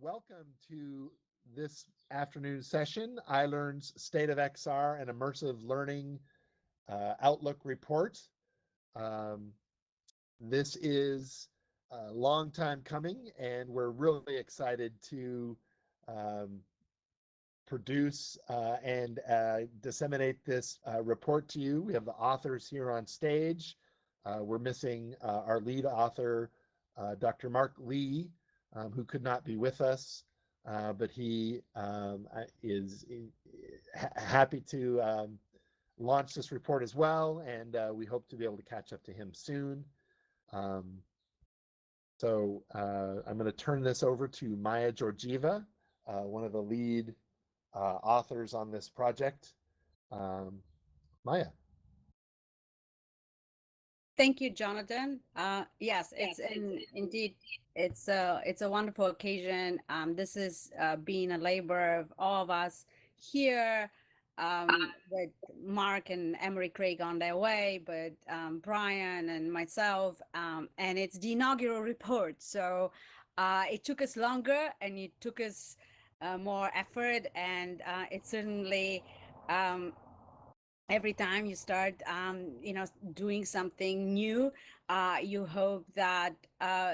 welcome to this afternoon session, Ilearn's State of XR and Immersive Learning Outlook Report. Um, this is a long time coming, and we're really excited to um, produce and disseminate this report to you. We have the authors here on stage. We're missing our lead author, Dr. Mark Lee, who could not be with us, but he is happy to launch this report as well, and we hope to be able to catch up to him soon. Um, I'm going to turn this over to Maya Georgieva, one of the lead authors on this project. Maya. Thank you, Jonathan. Yes, indeed it's a wonderful occasion. This is being a labor of all of us here, with Mark and Emery Craig on their way, but Brian and myself, and it's the inaugural report. So it took us longer, and it took us more effort, and it certainly. Every time you start doing something new, you hope that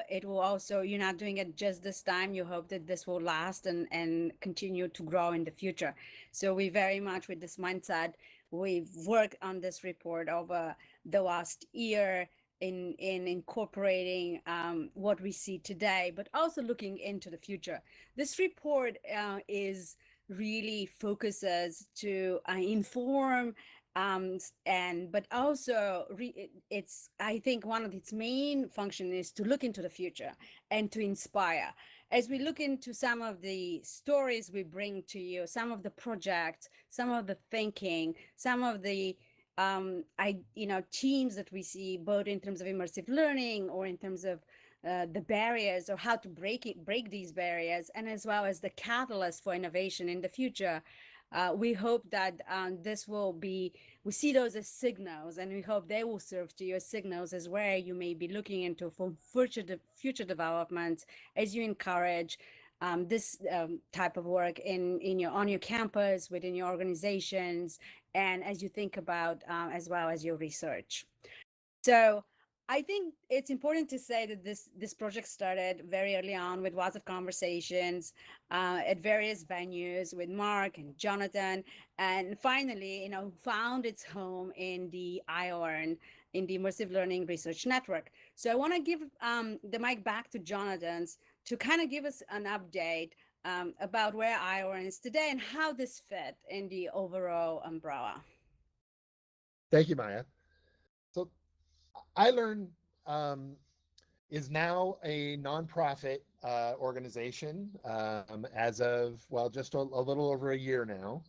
it will also, you're not doing it just this time, you hope that this will last and continue to grow in the future. So we very much, with this mindset, we've worked on this report over the last year in incorporating what we see today, but also looking into the future. This report is really focuses to inform, and but also it's, I think one of its main function is to look into the future and to inspire. As we look into some of the stories we bring to you, some of the projects, some of the thinking, some of the teams that we see, both in terms of immersive learning or in terms of the barriers, or how to break these barriers, and as well as the catalyst for innovation in the future. We hope that this will be, we see those as signals, and we hope they will serve to you as signals as where you may be looking into for future developments, as you encourage this type of work on your campus, within your organizations, and as you think about as well as your research. So I think it's important to say that this project started very early on with lots of conversations at various venues with Mark and Jonathan, and finally, found its home in the Ilearn, in the Immersive Learning Research Network. So I want to give the mic back to Jonathan to kind of give us an update about where Ilearn is today and how this fit in the overall umbrella. Thank you, Maya. So Ilearn is now a nonprofit organization as of, well, just a little over a year now.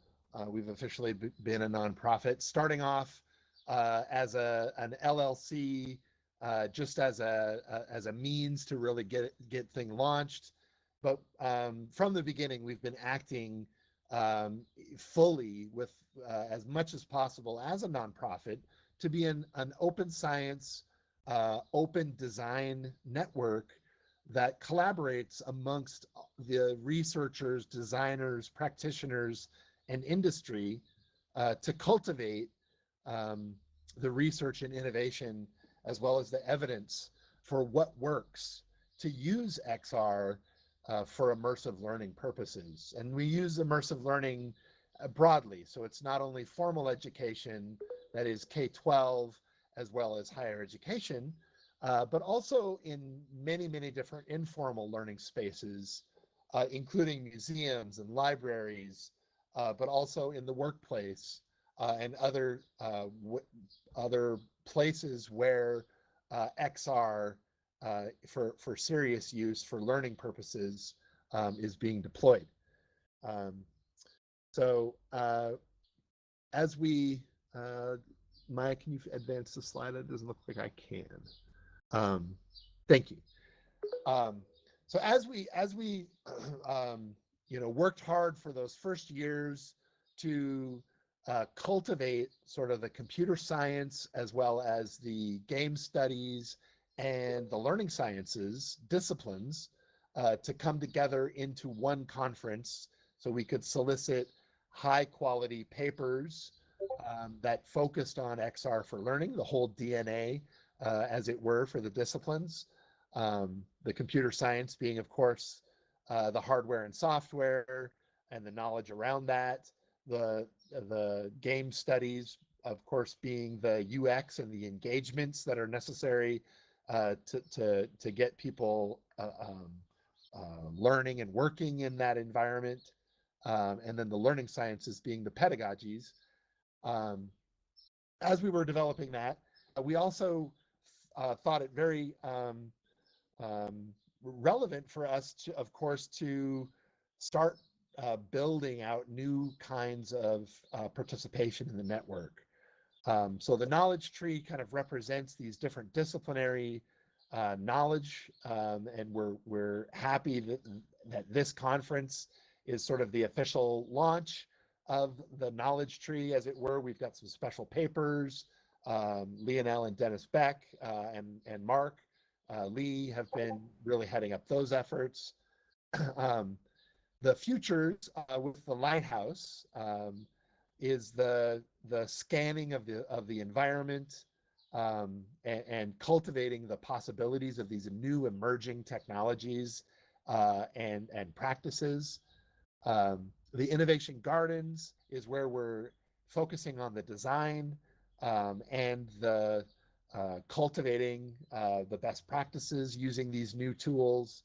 We've officially been a nonprofit, starting off as an LLC, just as a means to really get thing launched. But from the beginning, we've been acting fully with as much as possible as a nonprofit to be an open science, open design network that collaborates amongst the researchers, designers, practitioners, and industry to cultivate the research and innovation, as well as the evidence for what works to use XR for immersive learning purposes. And we use immersive learning broadly. So it's not only formal education, that is K-12, as well as higher education, but also in many, many different informal learning spaces, including museums and libraries, but also in the workplace and other places where XR for serious use for learning purposes is being deployed. As we Maya, can you advance the slide? It doesn't look like I can. Thank you. So as we worked hard for those first years to cultivate sort of the computer science, as well as the game studies and the learning sciences disciplines, to come together into one conference so we could solicit high quality papers that focused on XR for learning, the whole DNA, as it were, for the disciplines. The computer science being, of course, the hardware and software and the knowledge around that. The game studies, of course, being the UX and the engagements that are necessary to get people learning and working in that environment. And then the learning sciences being the pedagogies. Um, as we were developing that, we also thought it very relevant for us to, of course, to start building out new kinds of participation in the network. So the knowledge tree kind of represents these different disciplinary knowledge, and we're happy that this conference is sort of the official launch of the knowledge tree, as it were. We've got some special papers. Lionel and Dennis Beck and Mark Lee have been really heading up those efforts. um, the futures with the lighthouse is the scanning of the environment, and cultivating the possibilities of these new emerging technologies and practices. The innovation gardens is where we're focusing on the design and the cultivating the best practices using these new tools.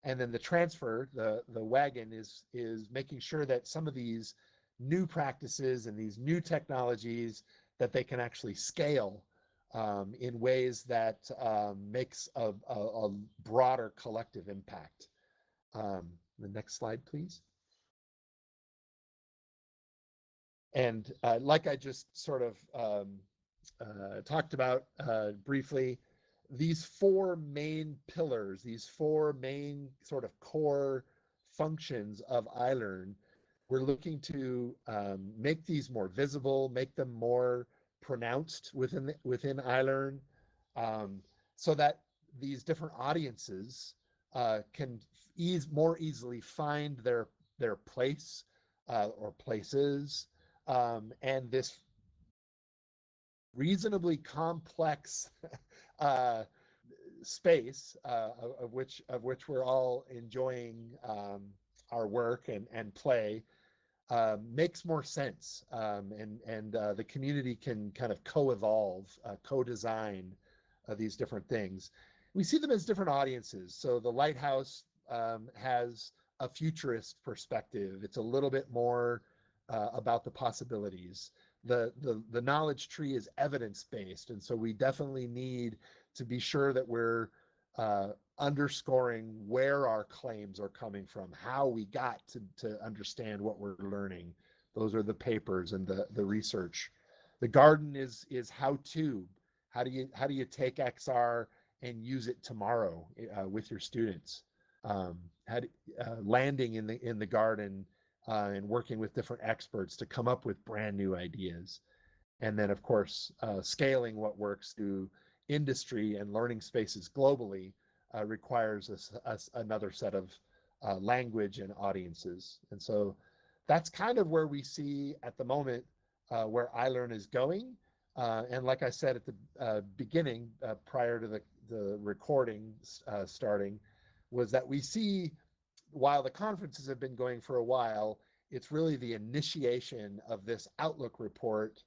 And then the transfer, the wagon is making sure that some of these new practices and these new technologies that they can actually scale in ways that makes a broader collective impact. The next slide, please. And like I just sort of talked about briefly, these four main pillars, these four main sort of core functions of Ilearn, we're looking to make these more visible, make them more pronounced within Ilearn, so that these different audiences can more easily find their place or places, and this reasonably complex space of which we're all enjoying our work and play makes more sense, and the community can kind of co-evolve, co-design these different things. We see them as different audiences. So the Lighthouse has a futurist perspective. It's a little bit more about the possibilities. The knowledge tree is evidence-based, and so we definitely need to be sure that we're underscoring where our claims are coming from, how we got to understand what we're learning. Those are the papers and the research. The garden is how to. How do you take XR and use it tomorrow with your students? Landing in the garden and working with different experts to come up with brand new ideas. And then, of course, scaling what works through industry and learning spaces globally requires another set of language and audiences. And so that's kind of where we see at the moment where Ilearn is going. And like I said at the beginning, prior to the recording starting, was that we see, while the conferences have been going for a while, it's really the initiation of this Outlook report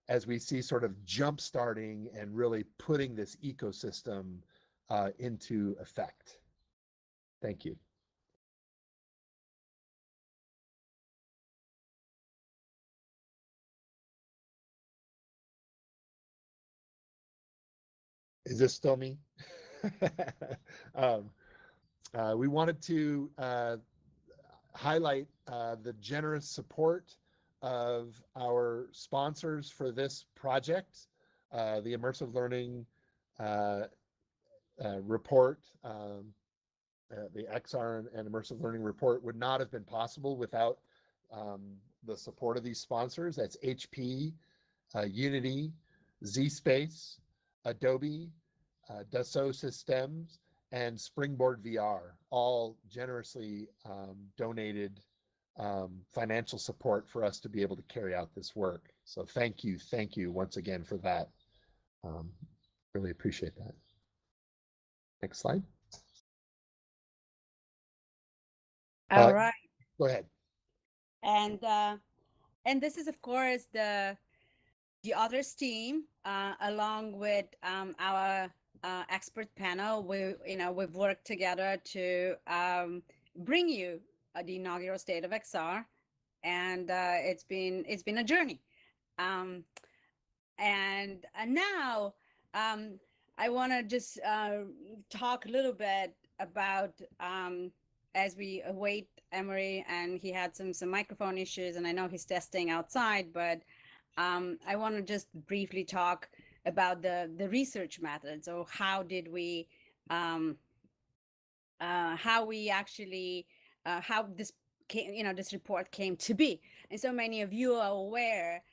as we see sort of jump starting and really putting this ecosystem into effect. Thank you. Is this still me? um, we wanted to highlight the generous support of our sponsors for this project. The Immersive Learning report, the XR and Immersive Learning report would not have been possible without the support of these sponsors. That's HP, Unity, ZSpace, Adobe, Dassault Systems, and Springboard VR all generously donated financial support for us to be able to carry out this work. So thank you once again for that. Um, really appreciate that. Next slide. All right. Go ahead. And this is, of course, the others team, along with our expert panel. We've worked together to bring you the inaugural State of XR, and it's been a journey. Um, and now I want to just talk a little bit about as we await Emery, and he had some microphone issues, and I know he's testing outside, but I want to just briefly talk about the research methods, or um, how we actually how this came, this report came to be. And so many of you are aware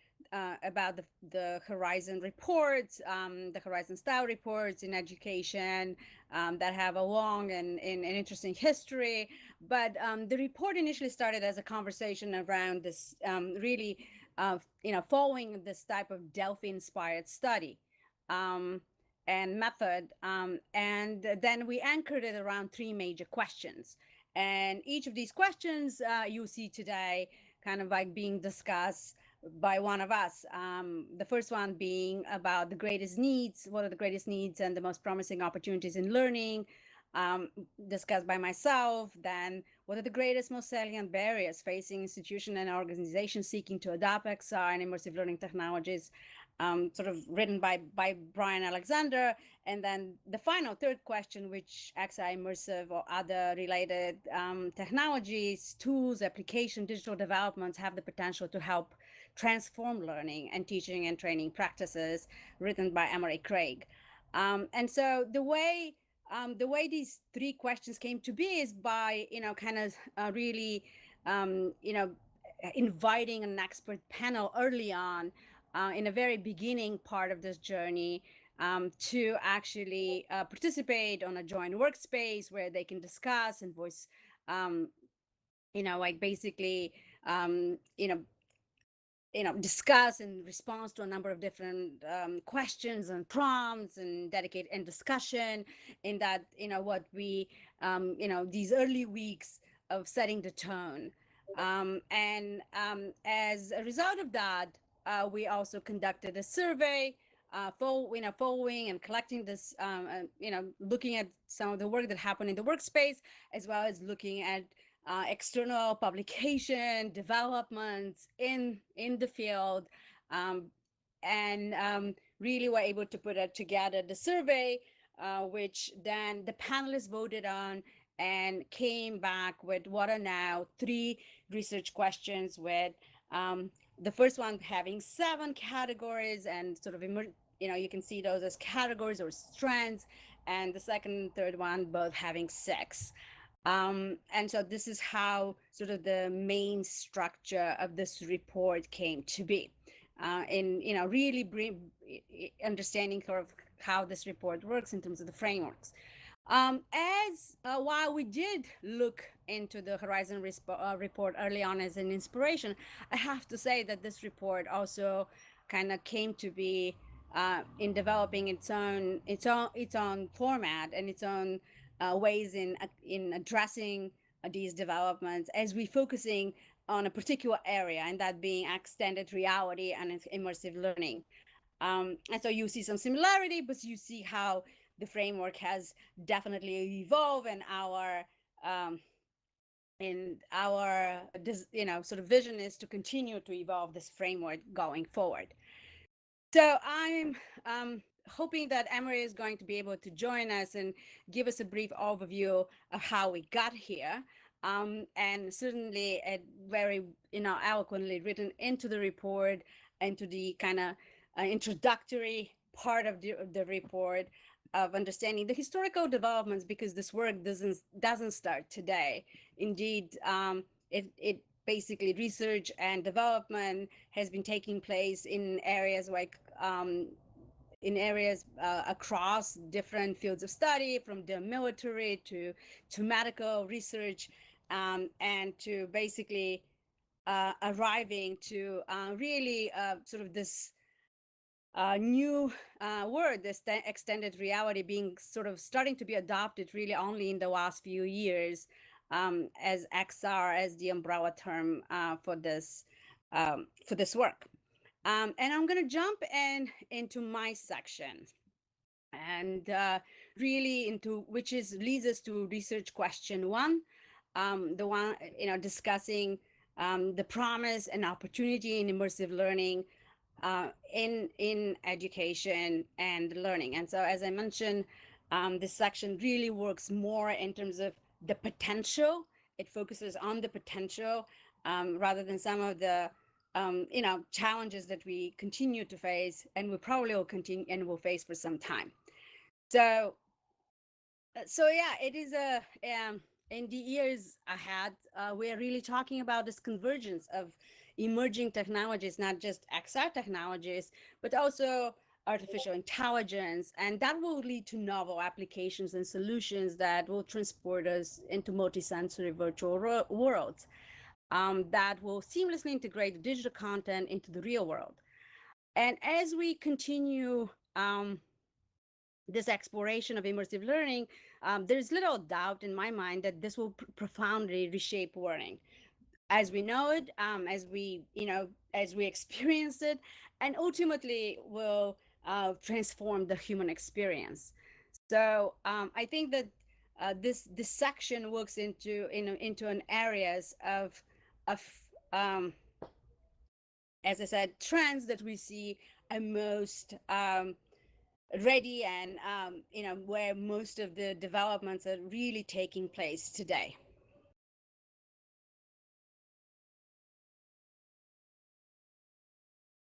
about the Horizon reports, the Horizon style reports in education that have a long and interesting history. But the report initially started as a conversation around this really, following this type of Delphi-inspired study. And method. And then we anchored it around three major questions. And each of these questions you see today kind of like being discussed by one of us. The first one being about the greatest needs, what are the greatest needs and the most promising opportunities in learning, discussed by myself. Then, what are the greatest, most salient barriers facing institutions and organizations seeking to adopt XR and immersive learning technologies, sort of written by Brian Alexander. And then the final third question, which XR immersive or other related technologies, tools, application, digital developments have the potential to help transform learning and teaching and training practices, written by Emery Craig. And so the way these three questions came to be is by kind of really inviting an expert panel early on, in a very beginning part of this journey, to actually participate on a joint workspace where they can discuss and voice, um, like basically, um, you know, discuss in response to a number of different questions and prompts and dedicate and discussion in that, what we, these early weeks of setting the tone. And as a result of that, we also conducted a survey, following and collecting this, looking at some of the work that happened in the workspace, as well as looking at external publication developments in the field, um, and really were able to put it together the survey, which then the panelists voted on and came back with what are now three research questions, with the first one having 7 categories and sort of you can see those as categories or strands, and the second and third one both having 6. And so this is how sort of the main structure of this report came to be, in really understanding sort of how this report works in terms of the frameworks. As while we did look into the Horizon report early on as an inspiration, I have to say that this report also kind of came to be in developing its own format and its own ways in addressing these developments, as we focusing on a particular area, and that being extended reality and immersive learning. And so you see some similarity, but you see how the framework has definitely evolved, and um, our sort of vision is to continue to evolve this framework going forward. So I'm hoping that Emery is going to be able to join us and give us a brief overview of how we got here. And certainly very, eloquently written into the report, into the kind of introductory part of the report, of understanding the historical developments, because this work doesn't start today. Indeed, it basically research and development has been taking place in areas like in areas across different fields of study, from the military to medical research, and to basically arriving to really sort of this new word, this extended reality, being sort of starting to be adopted really only in the last few years, as XR as the umbrella term for this work. And I'm going to jump into my section, and really into which is leads us to research question one, the one discussing the promise and opportunity in immersive learning in education and learning. And so, as I mentioned, this section really works more in terms of the potential. It focuses on the potential rather than some of the challenges that we continue to face, and we probably will continue and will face for some time. So, yeah, it is a in the years ahead, we are really talking about this convergence of emerging technologies, not just XR technologies, but also artificial intelligence, and that will lead to novel applications and solutions that will transport us into multisensory virtual worlds that will seamlessly integrate digital content into the real world. And as we continue this exploration of immersive learning, there's little doubt in my mind that this will profoundly reshape learning as we know it, as we experience it, and ultimately will transform the human experience. So I think that this section works into an areas of um, as I said, trends that we see are most ready, and where most of the developments are really taking place today.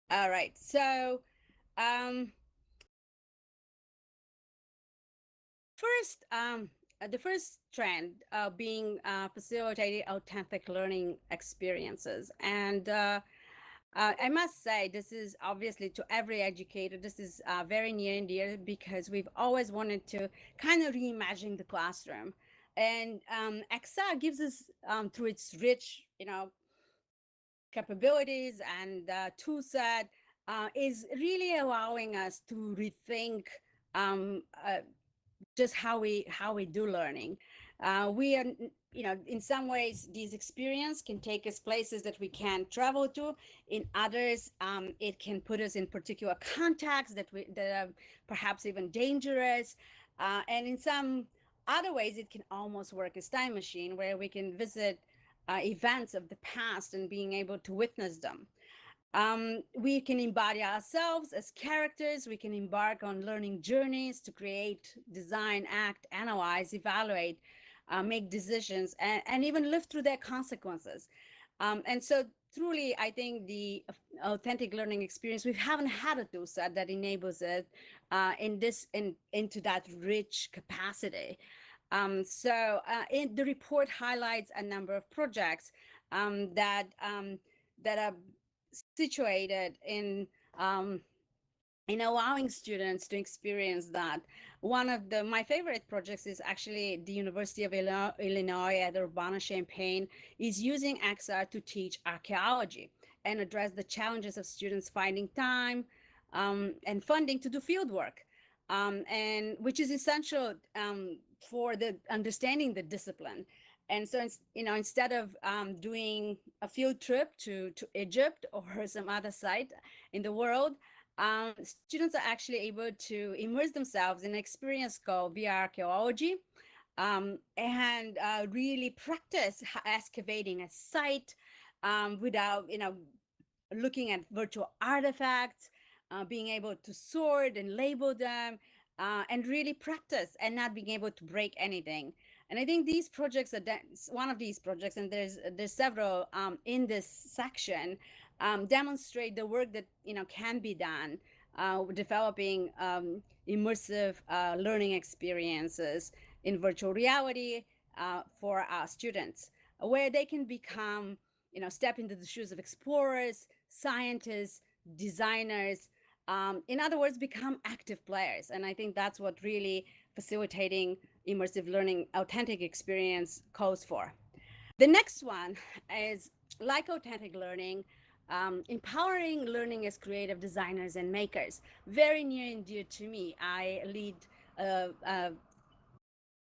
All right, so um, first, the first trend being facilitating authentic learning experiences. And I must say, this is obviously to every educator, this is very near and dear, because we've always wanted to kind of reimagine the classroom. And XR gives us, through its rich, capabilities and tool set, is really allowing us to rethink just how we do learning. We are, in some ways, these experience can take us places that we can't travel to. In others, it can put us in particular contexts that are perhaps even dangerous. And in some other ways, it can almost work as time machine, where we can visit events of the past and being able to witness them. We can embody ourselves as characters. We can embark on learning journeys to create, design, act, analyze, evaluate, make decisions, and even live through their consequences. And so truly, I think the authentic learning experience, we haven't had a tool set that enables it into that rich capacity. The report highlights a number of projects that are situated in allowing students to experience that. One of my favorite projects is actually the University of Illinois at Urbana-Champaign is using XR to teach archaeology and address the challenges of students finding time and funding to do field work, and which is essential for the understanding the discipline. And so, instead of doing a field trip to Egypt or some other site in the world, students are actually able to immerse themselves in an experience called VR archaeology, and really practice excavating a site without, looking at virtual artifacts, being able to sort and label them, and really practice and not being able to break anything. And I think these projects are one of these projects, and there's several in this section, demonstrate the work that can be done developing immersive learning experiences in virtual reality for our students, where they can become, step into the shoes of explorers, scientists, designers, In other words, become active players. And I think that's what really facilitating immersive learning, authentic experience calls for. The next one is like authentic learning, empowering learning as creative designers and makers. Very near and dear to me. I lead a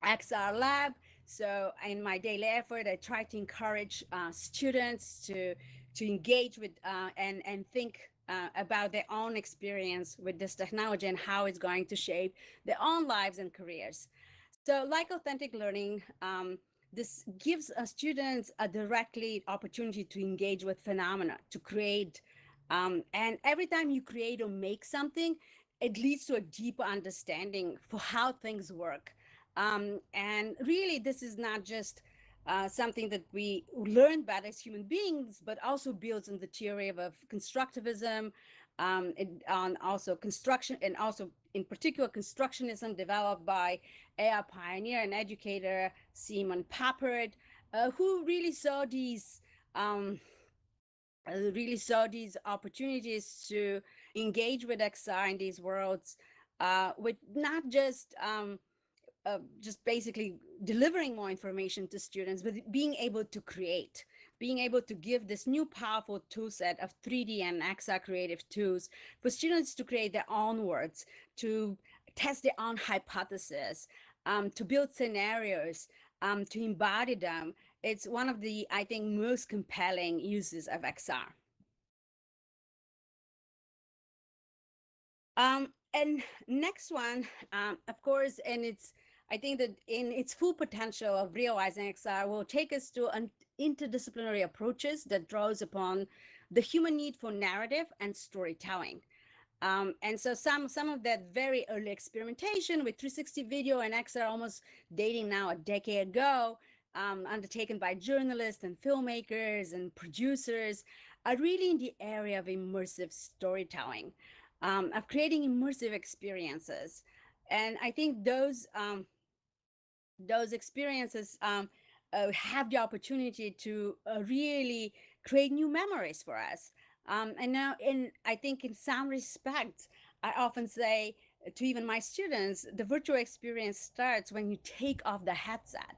XR Lab. So in my daily effort, I try to encourage students to engage with and think about their own experience with this technology and how it's going to shape their own lives and careers. So, like authentic learning, this gives students a directly opportunity to engage with phenomena, to create. And every time you create or make something, it leads to a deeper understanding for how things work. And really, this is not just something that we learn about as human beings, but also builds on the theory of constructivism, on also construction, and also in particular constructionism developed by AI pioneer and educator Simon Papert, who um, really saw these opportunities to engage with XR in these worlds, with not just basically delivering more information to students, but being able to create, being able to give this new powerful tool set of 3D and XR creative tools for students to create their own words, to test their own hypotheses, to build scenarios, to embody them. It's one of the, I think, most compelling uses of XR. And next one, of course, and it's, I think that in its full potential of realizing XR will take us to an interdisciplinary approaches that draws upon the human need for narrative and storytelling. And so some of that very early experimentation with 360 video and XR, almost dating now a decade ago, undertaken by journalists and filmmakers and producers, are really in the area of immersive storytelling, of creating immersive experiences. And I think those experiences have the opportunity to really create new memories for us. And now, I think in some respects, I often say to even my students, the virtual experience starts when you take off the headset.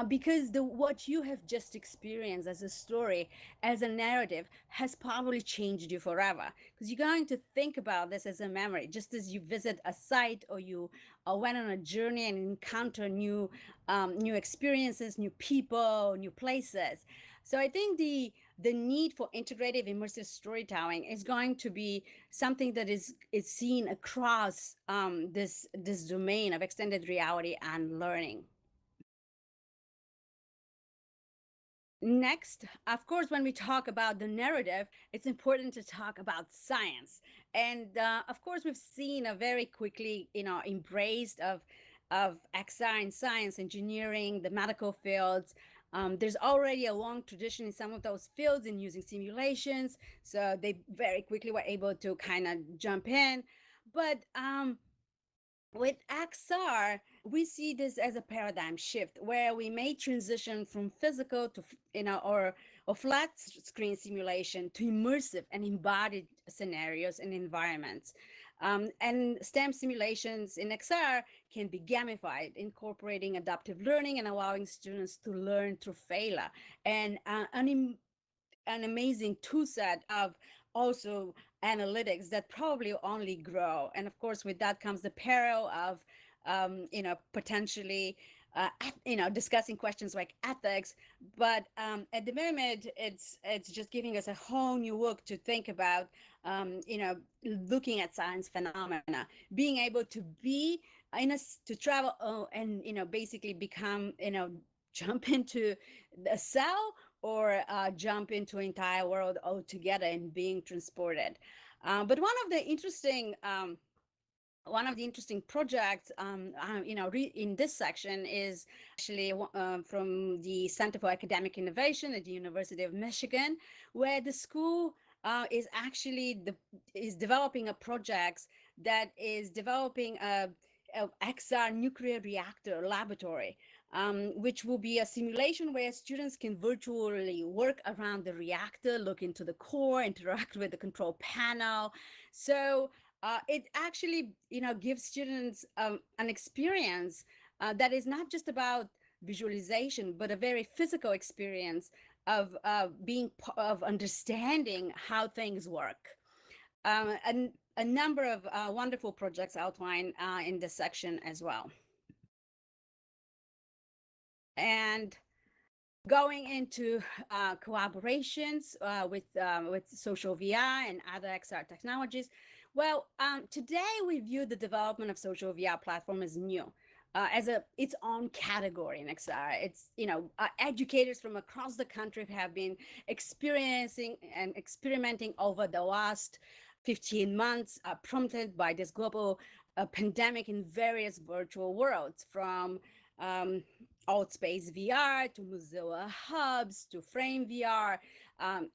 Because what you have just experienced as a story, as a narrative, has probably changed you forever. Because you're going to think about this as a memory, just as you visit a site or you went on a journey and encounter new experiences, new people, new places. So I think the need for integrative immersive storytelling is going to be something that is seen across this domain of extended reality and learning. Next, of course, when we talk about the narrative, it's important to talk about science. And of course, we've seen a very quickly, embrace of XR in science, engineering, the medical fields. There's already a long tradition in some of those fields in using simulations, so they very quickly were able to kind of jump in. But with XR, we see this as a paradigm shift where we may transition from physical to, or flat screen simulation to immersive and embodied scenarios and environments. And STEM simulations in XR can be gamified, incorporating adaptive learning and allowing students to learn through failure. And an amazing tool set of also analytics that probably only grow. And of course, with that comes the peril of, potentially, discussing questions like ethics. But at the moment, it's just giving us a whole new look to think about, looking at science phenomena, being able to be to travel, and basically become, jump into a cell or jump into an entire world altogether and being transported. But one of the interesting projects, in this section is actually from the Center for Academic Innovation at the University of Michigan, where the school is developing a project that is developing a XR nuclear reactor laboratory. which will be a simulation where students can virtually work around the reactor, look into the core, interact with the control panel. So it actually, gives students an experience that is not just about visualization, but a very physical experience of of understanding how things work. And a number of wonderful projects outlined in this section as well. And going into collaborations with social VR and other XR technologies. Well, today we view the development of social VR platform as new. As its own category in XR. It's, educators from across the country have been experiencing and experimenting over the last 15 months, prompted by this global pandemic in various virtual worlds, from um, Outspace VR to Mozilla Hubs to Frame VR,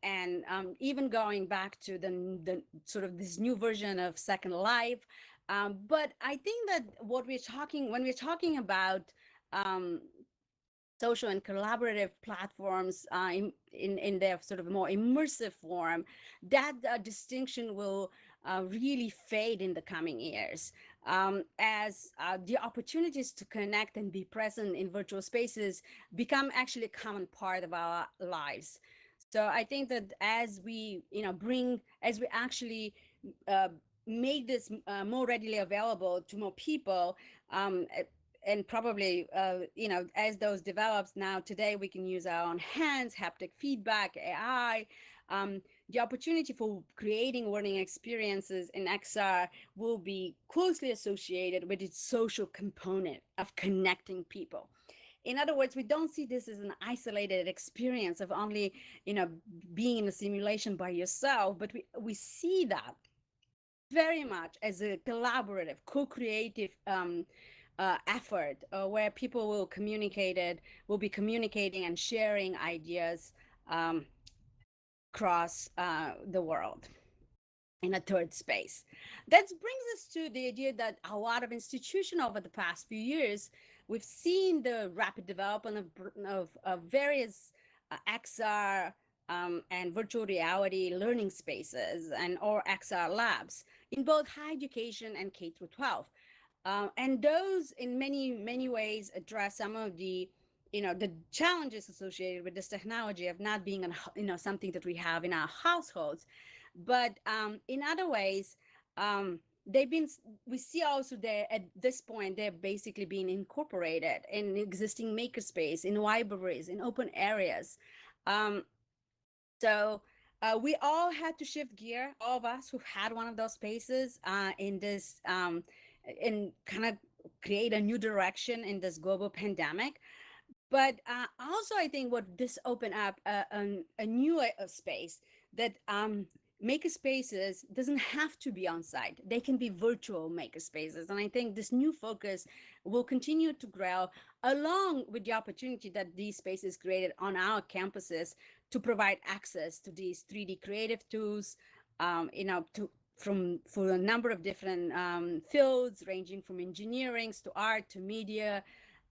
and even going back to the sort of this new version of Second Life. But I think that when we're talking about um, social and collaborative platforms in their sort of more immersive form, that distinction will really fade in the coming years, as the opportunities to connect and be present in virtual spaces become actually a common part of our lives. So I think that as we, as we actually uh, make this more readily available to more people, and probably as those develops, now today we can use our own hands, haptic feedback, AI. The opportunity for creating learning experiences in XR will be closely associated with its social component of connecting people. In other words, we don't see this as an isolated experience of only, being in a simulation by yourself, but we see that very much as a collaborative, co-creative effort, where people will be communicating and sharing ideas um, across the world in a third space. That brings us to the idea that a lot of institutions over the past few years, we've seen the rapid development of various XR and virtual reality learning spaces and or XR labs in both higher education and K through 12. And those in many ways address some of the challenges associated with this technology of not being something that we have in our households, but in other ways, they've been we see also that at this point they're basically being incorporated in existing makerspace, in libraries, in open areas. um, so we all had to shift gear, all of us who've had one of those spaces in this and kind of create a new direction in this global pandemic. But also, I think what this opened up a new space that maker spaces doesn't have to be on site. They can be virtual maker spaces. And I think this new focus will continue to grow along with the opportunity that these spaces created on our campuses to provide access to these 3D creative tools, from for a number of different fields, ranging from engineering to art to media,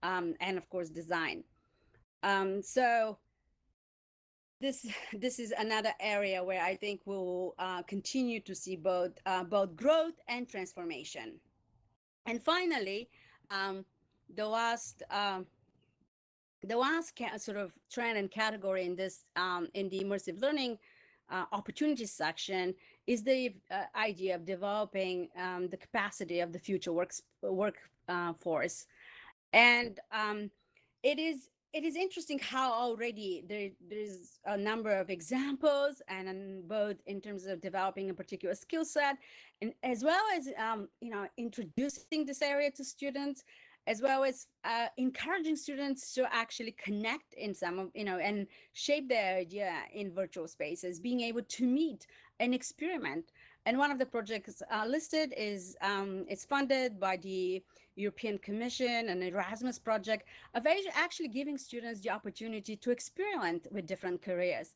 and of course design. So this this is another area where I think we'll continue to see both growth and transformation. And finally, um, the last sort of trend and category in this in the immersive learning opportunities section is the idea of developing the capacity of the future workforce. And it is interesting how already there's a number of examples, and both in terms of developing a particular skill set, and as well as introducing this area to students, as well as encouraging students to actually connect in some of and shape their idea in virtual spaces, being able to meet and experiment. And one of the projects listed is it's funded by the European Commission, an Erasmus project of actually giving students the opportunity to experiment with different careers,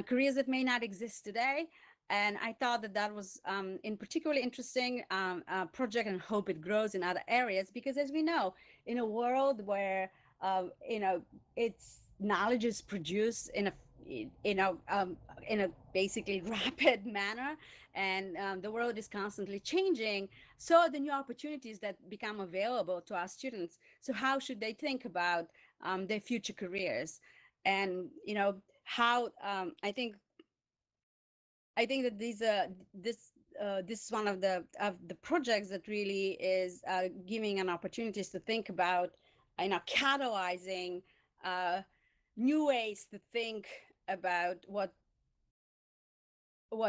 careers that may not exist today. And I thought that that was in particularly interesting project, and hope it grows in other areas, because as we know, in a world where its knowledge is produced in a you know in a basically rapid manner, and the world is constantly changing. So the new opportunities that become available to our students, so how should they think about their future careers? And how I think that this is one of the projects that really is giving an opportunities to think about, catalyzing uh, new ways to think about what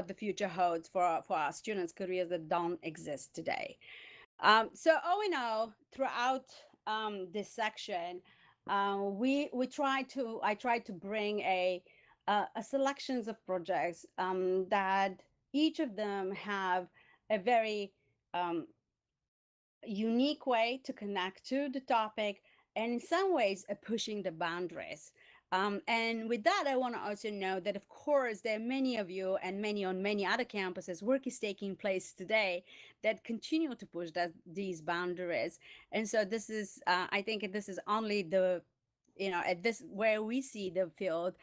the future holds for our students' careers that don't exist today. So all in all, throughout this section, we try to I try to bring a selections of projects that each of them have a very um, unique way to connect to the topic, and in some ways pushing the boundaries. And with that, I want to also know that, of course, there are many of you and many on many other campuses, work is taking place today that continue to push these boundaries. And so I think this is only at this where we see the field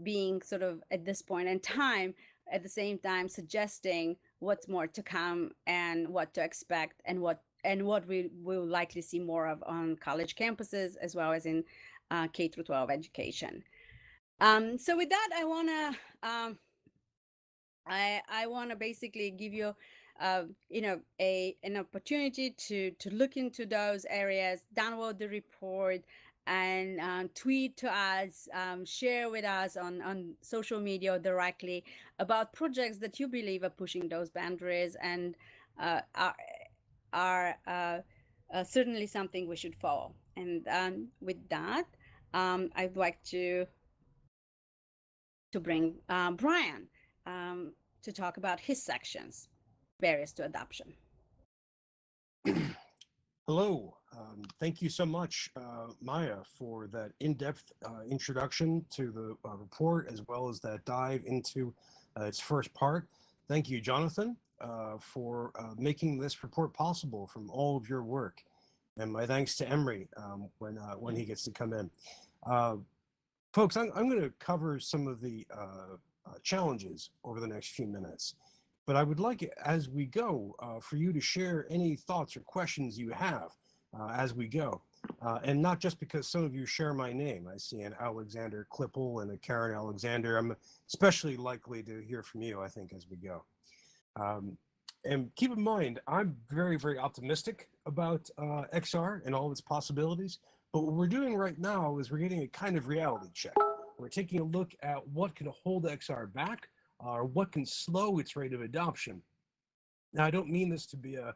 being sort of at this point in time, at the same time suggesting what's more to come and what to expect, and what we will likely see more of on college campuses as well as in K through 12 education. So with that, I want to basically give you, an opportunity to look into those areas, download the report, and tweet to us, share with us on social media directly about projects that you believe are pushing those boundaries and are certainly something we should follow. And with that, I'd like to bring Brian um, to talk about his sections, barriers to adoption. Hello. Thank you so much, Maya, for that in-depth introduction to the report, as well as that dive into its first part. Thank you, Jonathan, for making this report possible from all of your work. And my thanks to Emery when he gets to come in. Uh, Folks, I'm going to cover some of the challenges over the next few minutes. But I would like, as we go, for you to share any thoughts or questions you have as we go. And not just because some of you share my name. I see an Alexander Klippel and a Karen Alexander. I'm especially likely to hear from you, I think, as we go. And keep in mind, I'm very, very optimistic about XR and all of its possibilities. But what we're doing right now is we're getting a kind of reality check. We're taking a look at what can hold XR back, or what can slow its rate of adoption. Now, I don't mean this to be a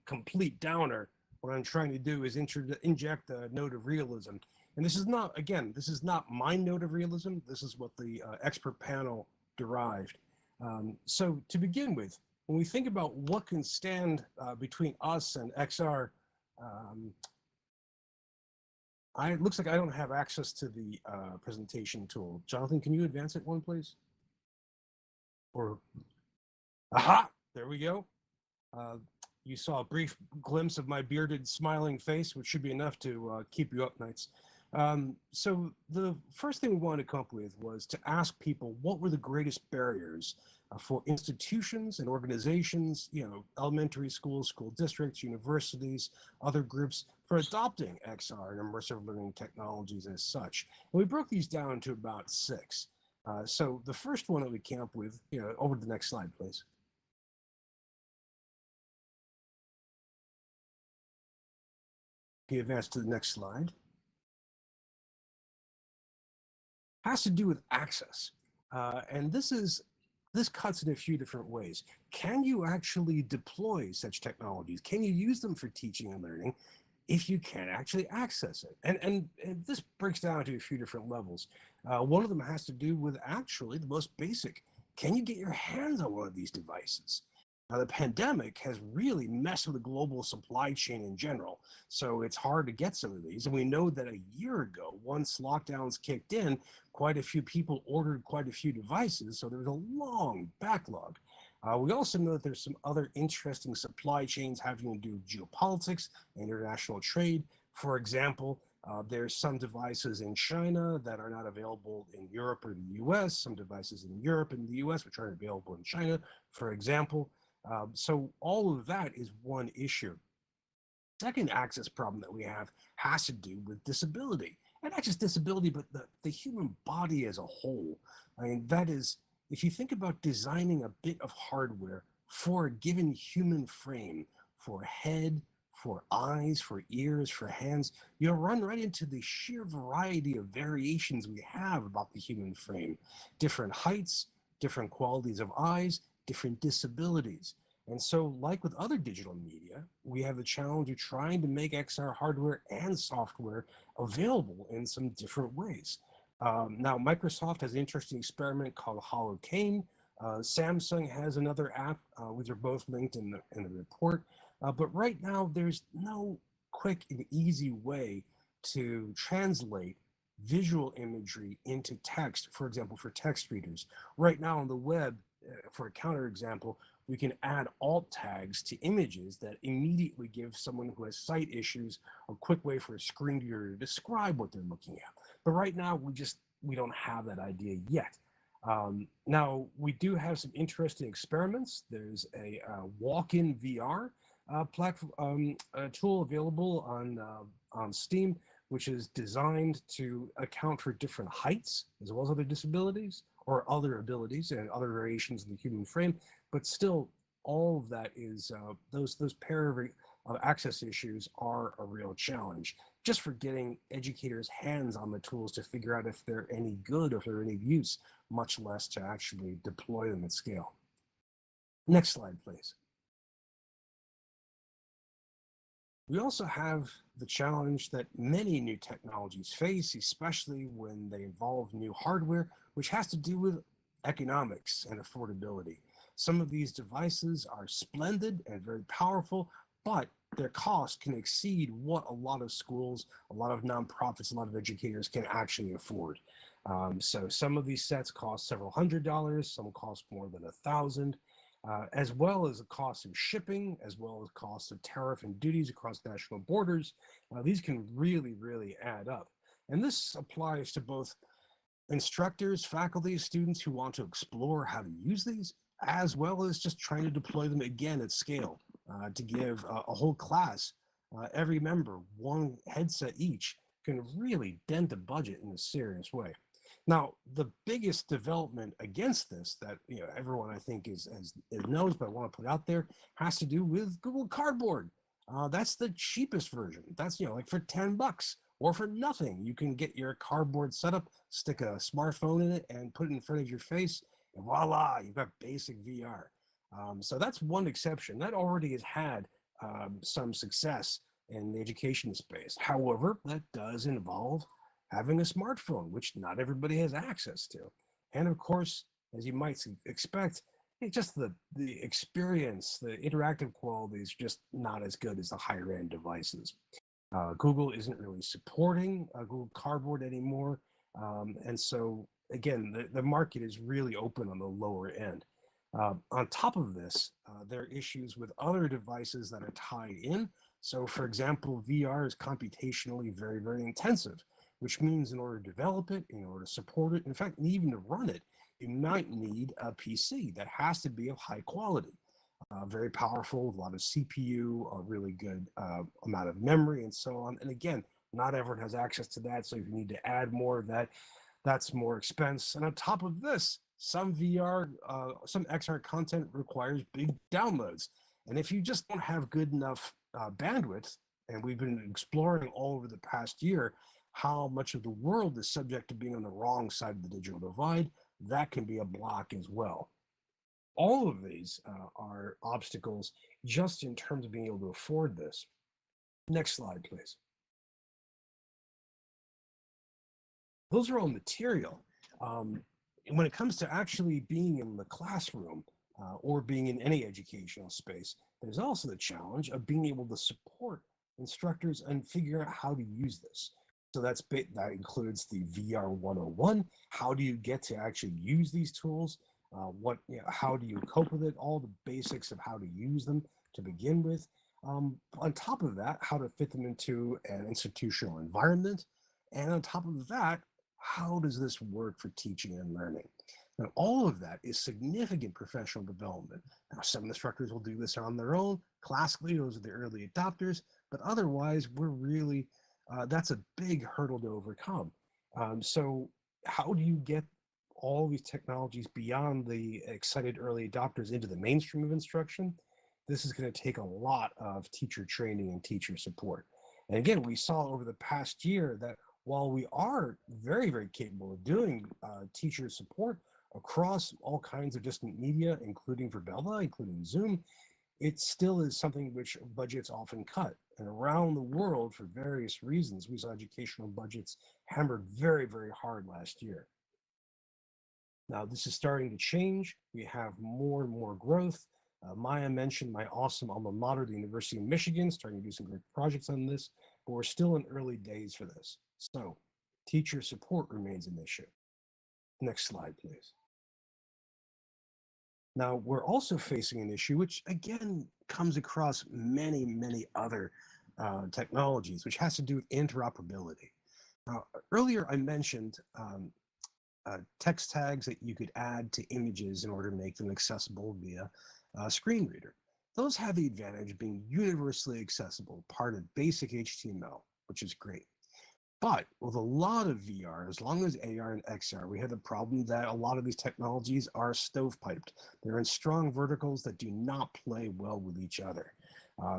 complete downer. What I'm trying to do is inject a note of realism. And this is not, again, this is not my note of realism. This is what the expert panel derived. So to begin with, when we think about what can stand between us and XR, it looks like I don't have access to the presentation tool. Jonathan, can you advance it one, please? Or, aha, there we go. You saw a brief glimpse of my bearded, smiling face, which should be enough to keep you up nights. So the first thing we wanted to come up with was to ask people what were the greatest barriers for institutions and organizations, elementary schools, school districts, universities, other groups, for adopting XR and immersive learning technologies as such. And we broke these down to about 6. So the first one that we came up with, over to the next slide, please. Can you advance to the next slide? Has to do with access. And this cuts in a few different ways. Can you actually deploy such technologies? Can you use them for teaching and learning if you can't actually access it? And this breaks down to a few different levels. One of them has to do with actually the most basic. Can you get your hands on one of these devices? Now, the pandemic has really messed with the global supply chain in general, so it's hard to get some of these. And we know that a year ago, once lockdowns kicked in, quite a few people ordered quite a few devices, so there was a long backlog. We also know that there's some other interesting supply chains having to do with geopolitics and international trade. For example, There's some devices in China that are not available in Europe or the US, some devices in Europe and the US which aren't available in China, for example. So all of that is one issue. Second access problem that we have has to do with disability. And not just disability, but the human body as a whole. I mean, that is, if you think about designing a bit of hardware for a given human frame, for a head, for eyes, for ears, for hands, you'll run right into the sheer variety of variations we have about the human frame. Different heights, different qualities of eyes, different disabilities. And so, like with other digital media, we have the challenge of trying to make XR hardware and software available in some different ways. Now, Microsoft has an interesting experiment called HoloCane. Samsung has another app, which are both linked in the report. But right now, there's no quick and easy way to translate visual imagery into text, for example, for text readers. Right now on the web, for a counterexample, we can add alt tags to images that immediately give someone who has sight issues a quick way for a screen reader to describe what they're looking at. But right now, we don't have that idea yet. Now, we do have some interesting experiments. There's a walk-in VR platform tool available on Steam, which is designed to account for different heights as well as other disabilities or other abilities and other variations in the human frame. But still, all of that is those pair of access issues are a real challenge. Just for getting educators' hands on the tools to figure out if they're any good or if they're any use, much less to actually deploy them at scale. Next slide, please. We also have the challenge that many new technologies face, especially when they involve new hardware, which has to do with economics and affordability. Some of these devices are splendid and very powerful, but their cost can exceed what a lot of schools, a lot of nonprofits, a lot of educators can actually afford. So some of these sets cost several $100s, some cost more than $1,000. As well as the cost of shipping, as well as costs of tariff and duties across national borders. These can really, really add up. And this applies to both instructors, faculty, students who want to explore how to use these, as well as just trying to deploy them again at scale to give a whole class, every member, one headset each, can really dent the budget in a serious way. Now, the biggest development against this that everyone I think is knows, but I want to put out there, has to do with Google Cardboard. That's the cheapest version. That's like for $10 or for nothing. You can get your cardboard setup, stick a smartphone in it, and put it in front of your face, and voila, you've got basic VR. So that's one exception. That already has had some success in the education space. However, that does involve having a smartphone, which not everybody has access to. And of course, as you might expect, just the experience, the interactive quality is just not as good as the higher end devices. Google isn't really supporting Google Cardboard anymore. And so again, the market is really open on the lower end. On top of this, there are issues with other devices that are tied in. So for example, VR is computationally very, very intensive, which means in order to develop it, in order to support it, in fact, even to run it, you might need a PC that has to be of high quality, very powerful, a lot of CPU, a really good amount of memory, and so on. And again, not everyone has access to that, so if you need to add more of that, that's more expense. And on top of this, some XR content requires big downloads. And if you just don't have good enough bandwidth, and we've been exploring all over the past year how much of the world is subject to being on the wrong side of the digital divide, that can be a block as well. All of these are obstacles just in terms of being able to afford this. Next slide, please. Those are all material. When it comes to actually being in the classroom or being in any educational space, there's also the challenge of being able to support instructors and figure out how to use this. So that includes the VR 101. How do you get to actually use these tools? How do you cope with it? All the basics of how to use them to begin with. On top of that, how to fit them into an institutional environment. And on top of that, how does this work for teaching and learning? Now, all of that is significant professional development. Now, some instructors will do this on their own. Classically, those are the early adopters, but otherwise, we're really, that's a big hurdle to overcome. So how do you get all these technologies beyond the excited early adopters into the mainstream of instruction? This is going to take a lot of teacher training and teacher support. And again, we saw over the past year that while we are very, very capable of doing teacher support across all kinds of distant media, including Verbella, including Zoom, it still is something which budgets often cut. And around the world, for various reasons, we saw educational budgets hammered very, very hard last year. Now, this is starting to change. We have more and more growth. Maya mentioned my awesome alma mater, the University of Michigan, starting to do some great projects on this, but we're still in early days for this. So teacher support remains an issue. Next slide, please. Now, we're also facing an issue, which again comes across many, many other technologies, which has to do with interoperability. Now, earlier I mentioned text tags that you could add to images in order to make them accessible via a screen reader. Those have the advantage of being universally accessible, part of basic HTML, which is great. But with a lot of VR, as long as AR and XR, we have the problem that a lot of these technologies are stovepiped. They're in strong verticals that do not play well with each other.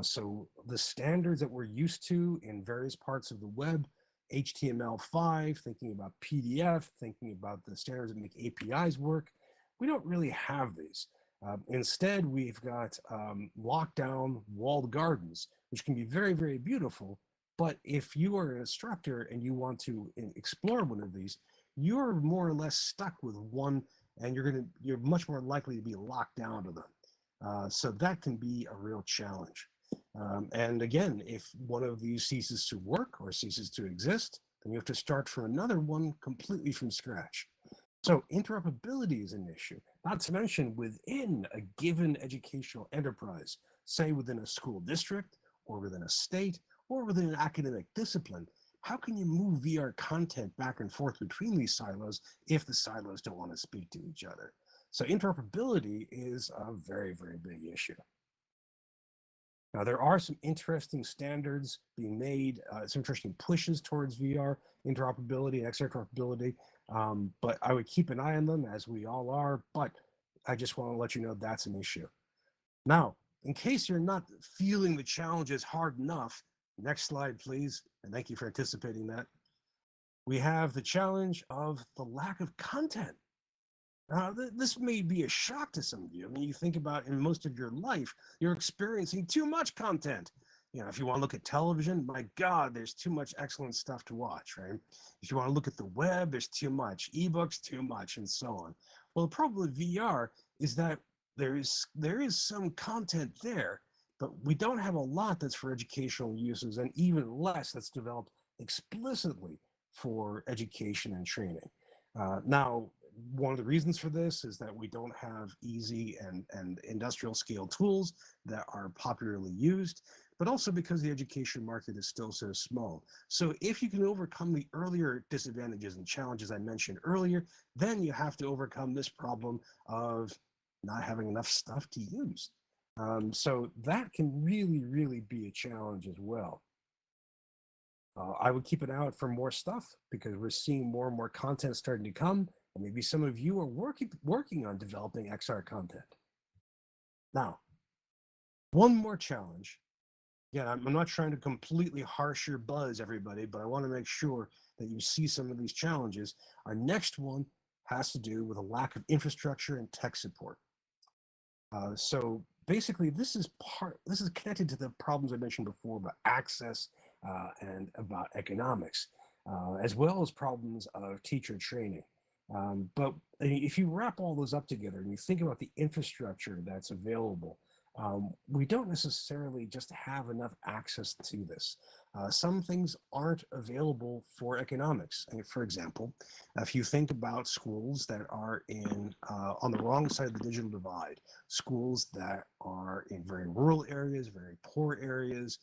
So the standards that we're used to in various parts of the web, HTML5, thinking about PDF, thinking about the standards that make APIs work, we don't really have these. Instead, we've got lockdown walled gardens, which can be very, very beautiful. But if you are an instructor and you want to explore one of these, you're more or less stuck with one, and you're much more likely to be locked down to them. So that can be a real challenge. And again, if one of these ceases to work or ceases to exist, then you have to start from another one completely from scratch. So interoperability is an issue, not to mention within a given educational enterprise, say within a school district or within a state or within an academic discipline. How can you move VR content back and forth between these silos if the silos don't want to speak to each other? So interoperability is a very, very big issue. Now, there are some interesting standards being made, some interesting pushes towards VR interoperability and XR interoperability, but I would keep an eye on them, as we all are, but I just want to let you know that's an issue. Now, in case you're not feeling the challenges hard enough, next slide, please, and thank you for anticipating that. We have the challenge of the lack of content. This may be a shock to some of you. I mean, you think about in most of your life, you're experiencing too much content. You know, if you want to look at television, my God, there's too much excellent stuff to watch, right? If you want to look at the web, there's too much, ebooks, too much, and so on. Well, the problem with VR is that there is some content there, but we don't have a lot that's for educational uses, and even less that's developed explicitly for education and training. Now, one of the reasons for this is that we don't have easy and industrial scale tools that are popularly used, but also because the education market is still so small. So if you can overcome the earlier disadvantages and challenges I mentioned earlier, then you have to overcome this problem of not having enough stuff to use. So that can really, really be a challenge as well. I would keep an eye out for more stuff because we're seeing more and more content starting to come. And maybe some of you are working on developing XR content. Now, one more challenge. Again, I'm not trying to completely harsh your buzz, everybody, but I want to make sure that you see some of these challenges. Our next one has to do with a lack of infrastructure and tech support. So basically, this is connected to the problems I mentioned before about access and about economics, as well as problems of teacher training. But if you wrap all those up together and you think about the infrastructure that's available, we don't necessarily just have enough access to this. Some things aren't available for economics. And for example, if you think about schools that are in on the wrong side of the digital divide, schools that are in very rural areas, very poor areas,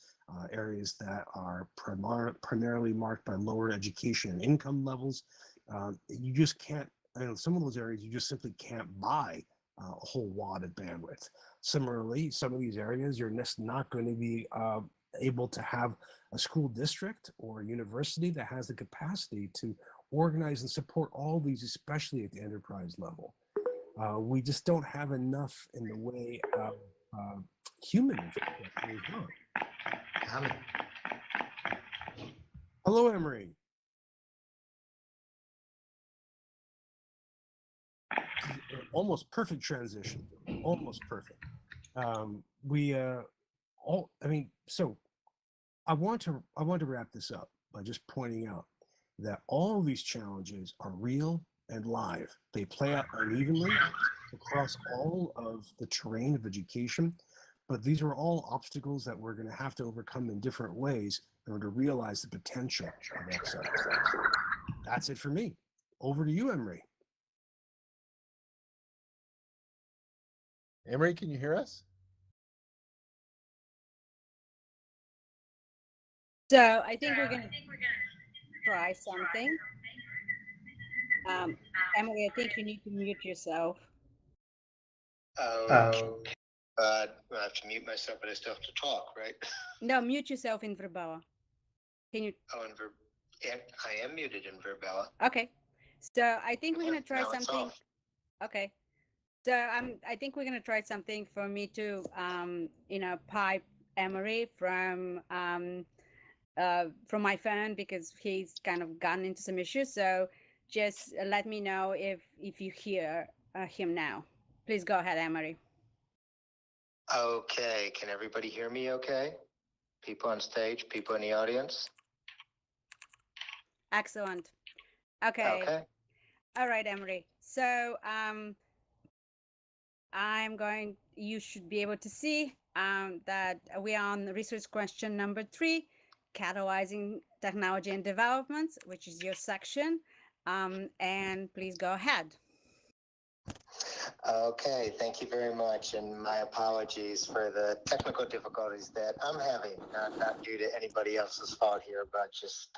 areas that are primarily marked by lower education and income levels, you just can't, some of those areas you just simply can't buy a whole wad of bandwidth. Similarly, some of these areas you're just not going to be able to have a school district or a university that has the capacity to organize and support all these, especially at the enterprise level. We just don't have enough in the way of human infrastructure as well. Hello, Emery. Almost perfect transition. Almost perfect. So I want to wrap this up by just pointing out that all of these challenges are real and live. They play out unevenly across all of the terrain of education, but these are all obstacles that we're going to have to overcome in different ways in order to realize the potential of XR. That's it for me. Over to you, Emery. Emery, can you hear us? So I think we're going to try something. Emily, I think you need to mute yourself. Okay. I have to mute myself, but I still have to talk, right? No, mute yourself in Verbella. Can you? Oh, I am muted in Verbella. Okay. So I think we're going to try Now it's something. off. Okay. So I think we're going to try something for me to, pipe Emery from my phone because he's kind of gotten into some issues. So just let me know if you hear him now. Please go ahead, Emery. Okay. Can everybody hear me okay? People on stage, people in the audience? Excellent. Okay. Okay. All right, Emery. So you should be able to see that we are on research question number 3, catalyzing technology and developments, which is your section. And please go ahead. Okay, thank you very much, and my apologies for the technical difficulties that I'm having. Not due to anybody else's fault here, but just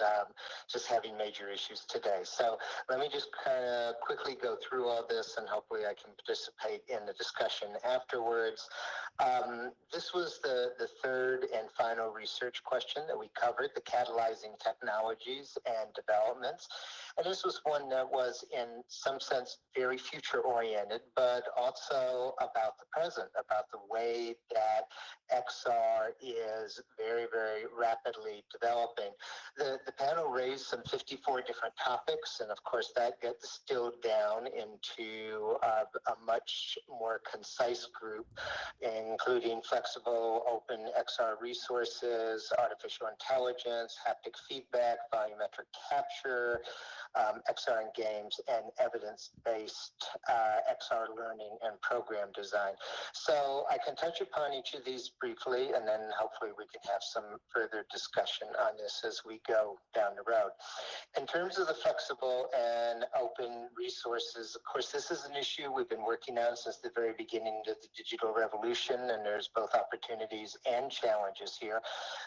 having major issues today. So let me just kind of quickly go through all this, and hopefully I can participate in the discussion afterwards. This was the third and final research question that we covered, the catalyzing technologies and developments. And this was one that was, in some sense, very future-oriented, but also about the present, about the way that XR is very, very rapidly developing. The panel raised some 54 different topics, and of course that gets distilled down into a much more concise group, including flexible open XR resources, artificial intelligence, haptic feedback, volumetric capture, XR in games, and evidence-based XR learning and program design. So I can touch upon each of these briefly, and then hopefully we can have some further discussion on this as we go down the road. In terms of the flexible and open resources, of course, this is an issue we've been working on since the very beginning of the digital revolution, and there's both opportunities and challenges here.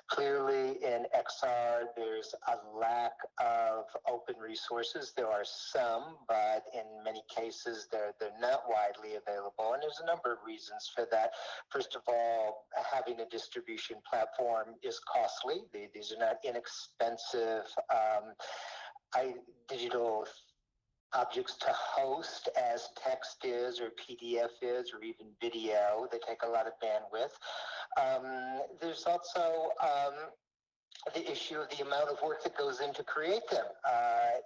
Clearly, in XR, there's a lack of open resources. There are some, but in many cases, they're not widely available, and there's a number of reasons for that. First of all, having a distribution platform is costly. These are not inexpensive digital objects to host as text is or PDF is or even video. They take a lot of bandwidth. There's also the issue of the amount of work that goes in to create them.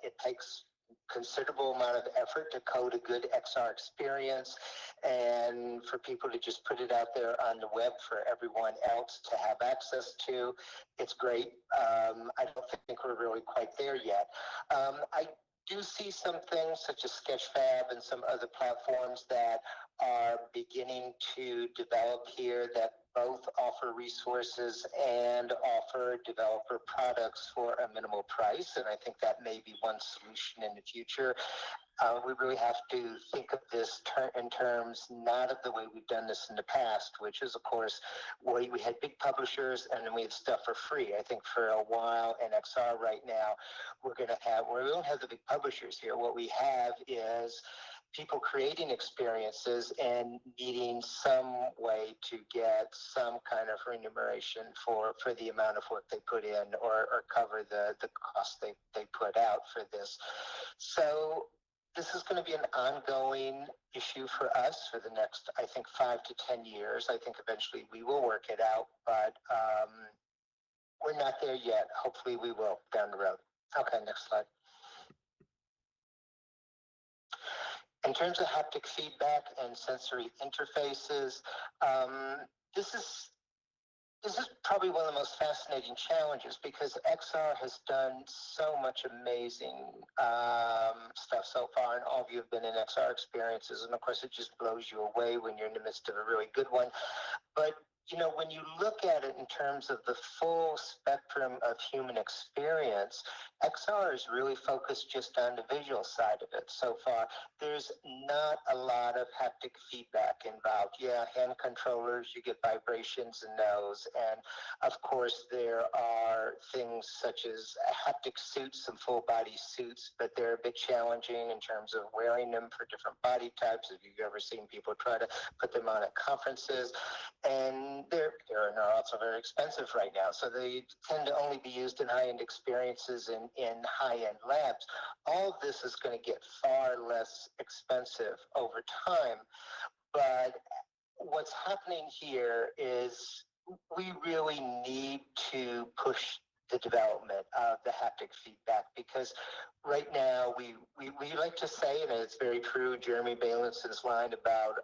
It takes considerable amount of effort to code a good XR experience, and for people to just put it out there on the web for everyone else to have access to. It's great. I don't think we're really quite there yet. I do see some things such as Sketchfab and some other platforms that are beginning to develop here that both offer resources and offer developer products for a minimal price. And I think that may be one solution in the future. We really have to think of this in terms not of the way we've done this in the past, which is, of course, we had big publishers and then we had stuff for free. I think for a while in XR right now, we don't have the big publishers here. What we have is people creating experiences and needing some way to get some kind of remuneration for the amount of work they put in or cover the cost they put out for this. So this is going to be an ongoing issue for us for the next, I think, 5 to 10 years. I think eventually we will work it out, but we're not there yet. Hopefully we will down the road. Okay, next slide. In terms of haptic feedback and sensory interfaces, this is probably one of the most fascinating challenges because XR has done so much amazing stuff so far, and all of you have been in XR experiences, and of course it just blows you away when you're in the midst of a really good one. But you know, when you look at it in terms of the full spectrum of human experience, XR is really focused just on the visual side of it so far. There's not a lot of haptic feedback involved. Yeah, hand controllers, you get vibrations in those. And of course, there are things such as haptic suits and full body suits, but they're a bit challenging in terms of wearing them for different body types. If you've ever seen people try to put them on at conferences, and they're also very expensive right now. So they tend to only be used in high-end experiences in high-end labs. All of this is going to get far less expensive over time. But what's happening here is we really need to push the development of the haptic feedback because right now we like to say, and it's very true, Jeremy Balance's line about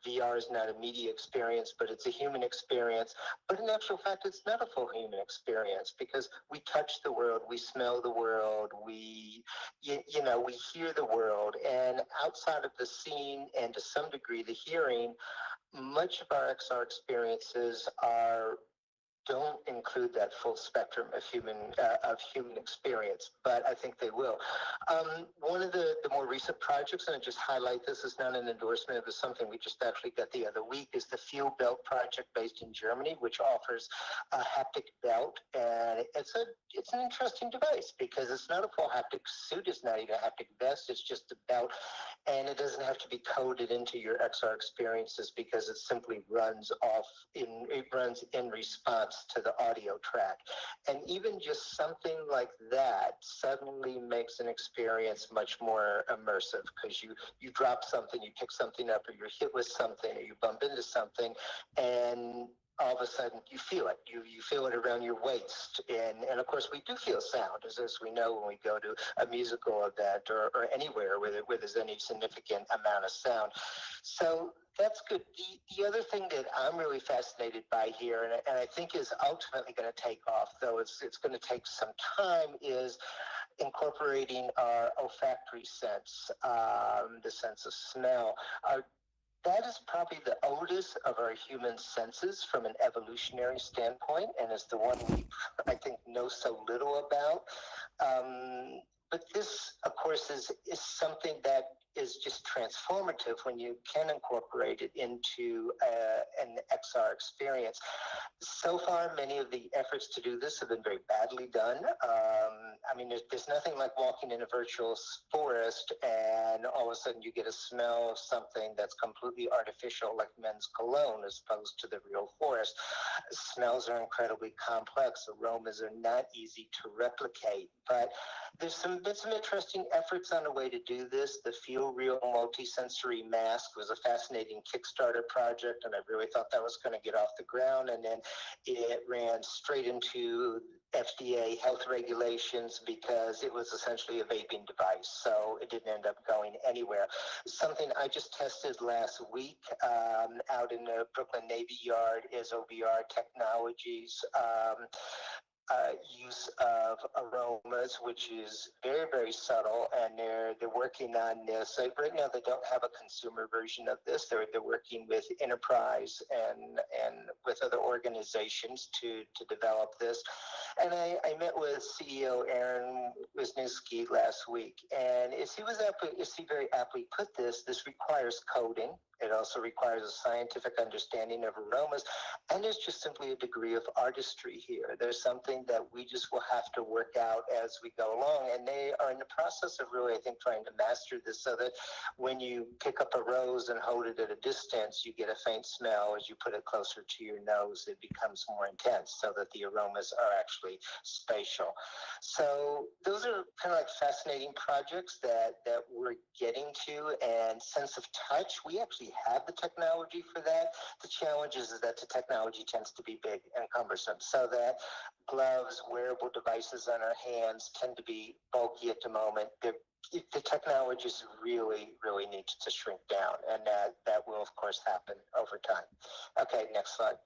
VR is not a media experience, but it's a human experience. But in actual fact, it's not a full human experience because we touch the world, we smell the world, we hear the world. And outside of the scene and to some degree the hearing, much of our XR experiences don't include that full spectrum of human experience, but I think they will. One of the more recent projects, and I just highlight this, is not an endorsement, it was something we just actually got the other week, is the Feel Belt project based in Germany, which offers a haptic belt, and it's an interesting device because it's not a full haptic suit, it's not even a haptic vest, it's just a belt, and it doesn't have to be coded into your XR experiences because it simply runs in response to the audio track. And even just something like that suddenly makes an experience much more immersive because you drop something, you pick something up, or you're hit with something, or you bump into something, and all of a sudden you feel it. You feel it around your waist. And of course we do feel sound, as we know when we go to a musical event or anywhere where there's any significant amount of sound. So that's good. The other thing that I'm really fascinated by here, and I think is ultimately going to take off, though it's going to take some time, is incorporating our olfactory sense, the sense of smell. That is probably the oldest of our human senses from an evolutionary standpoint, and is the one we, I think, know so little about. But this, of course, is something that is just transformative when you can incorporate it into an XR experience. So far, many of the efforts to do this have been very badly done. I mean, there's nothing like walking in a virtual forest and all of a sudden you get a smell of something that's completely artificial, like men's cologne, as opposed to the real forest. Smells are incredibly complex. Aromas are not easy to replicate. But there's been some interesting efforts on the way to do this. The Feel Real multisensory mask was a fascinating Kickstarter project, and I really thought that was going to get off the ground. And then it ran straight into FDA health regulations because it was essentially a vaping device. So it didn't end up going anywhere. Something I just tested last week out in the Brooklyn Navy Yard is OBR Technologies. use of aromas, which is very, very subtle, and they're working on this. Right now, they don't have a consumer version of this. They're working with enterprise and with other organizations to develop this. And I met with CEO Aaron Wisniewski last week, and as he very aptly put this requires coding. It also requires a scientific understanding of aromas, and there's just simply a degree of artistry here. There's something that we just will have to work out as we go along, and they are in the process of really, I think, trying to master this so that when you pick up a rose and hold it at a distance, you get a faint smell. As you put it closer to your nose, it becomes more intense so that the aromas are actually spatial. So those are kind of like fascinating projects that we're getting to. And sense of touch, we actually have the technology for that. The challenge is that the technology tends to be big and cumbersome, so that gloves, wearable devices on our hands tend to be bulky at the moment. The technologies really, really need to shrink down, and that will, of course, happen over time. Okay, next slide.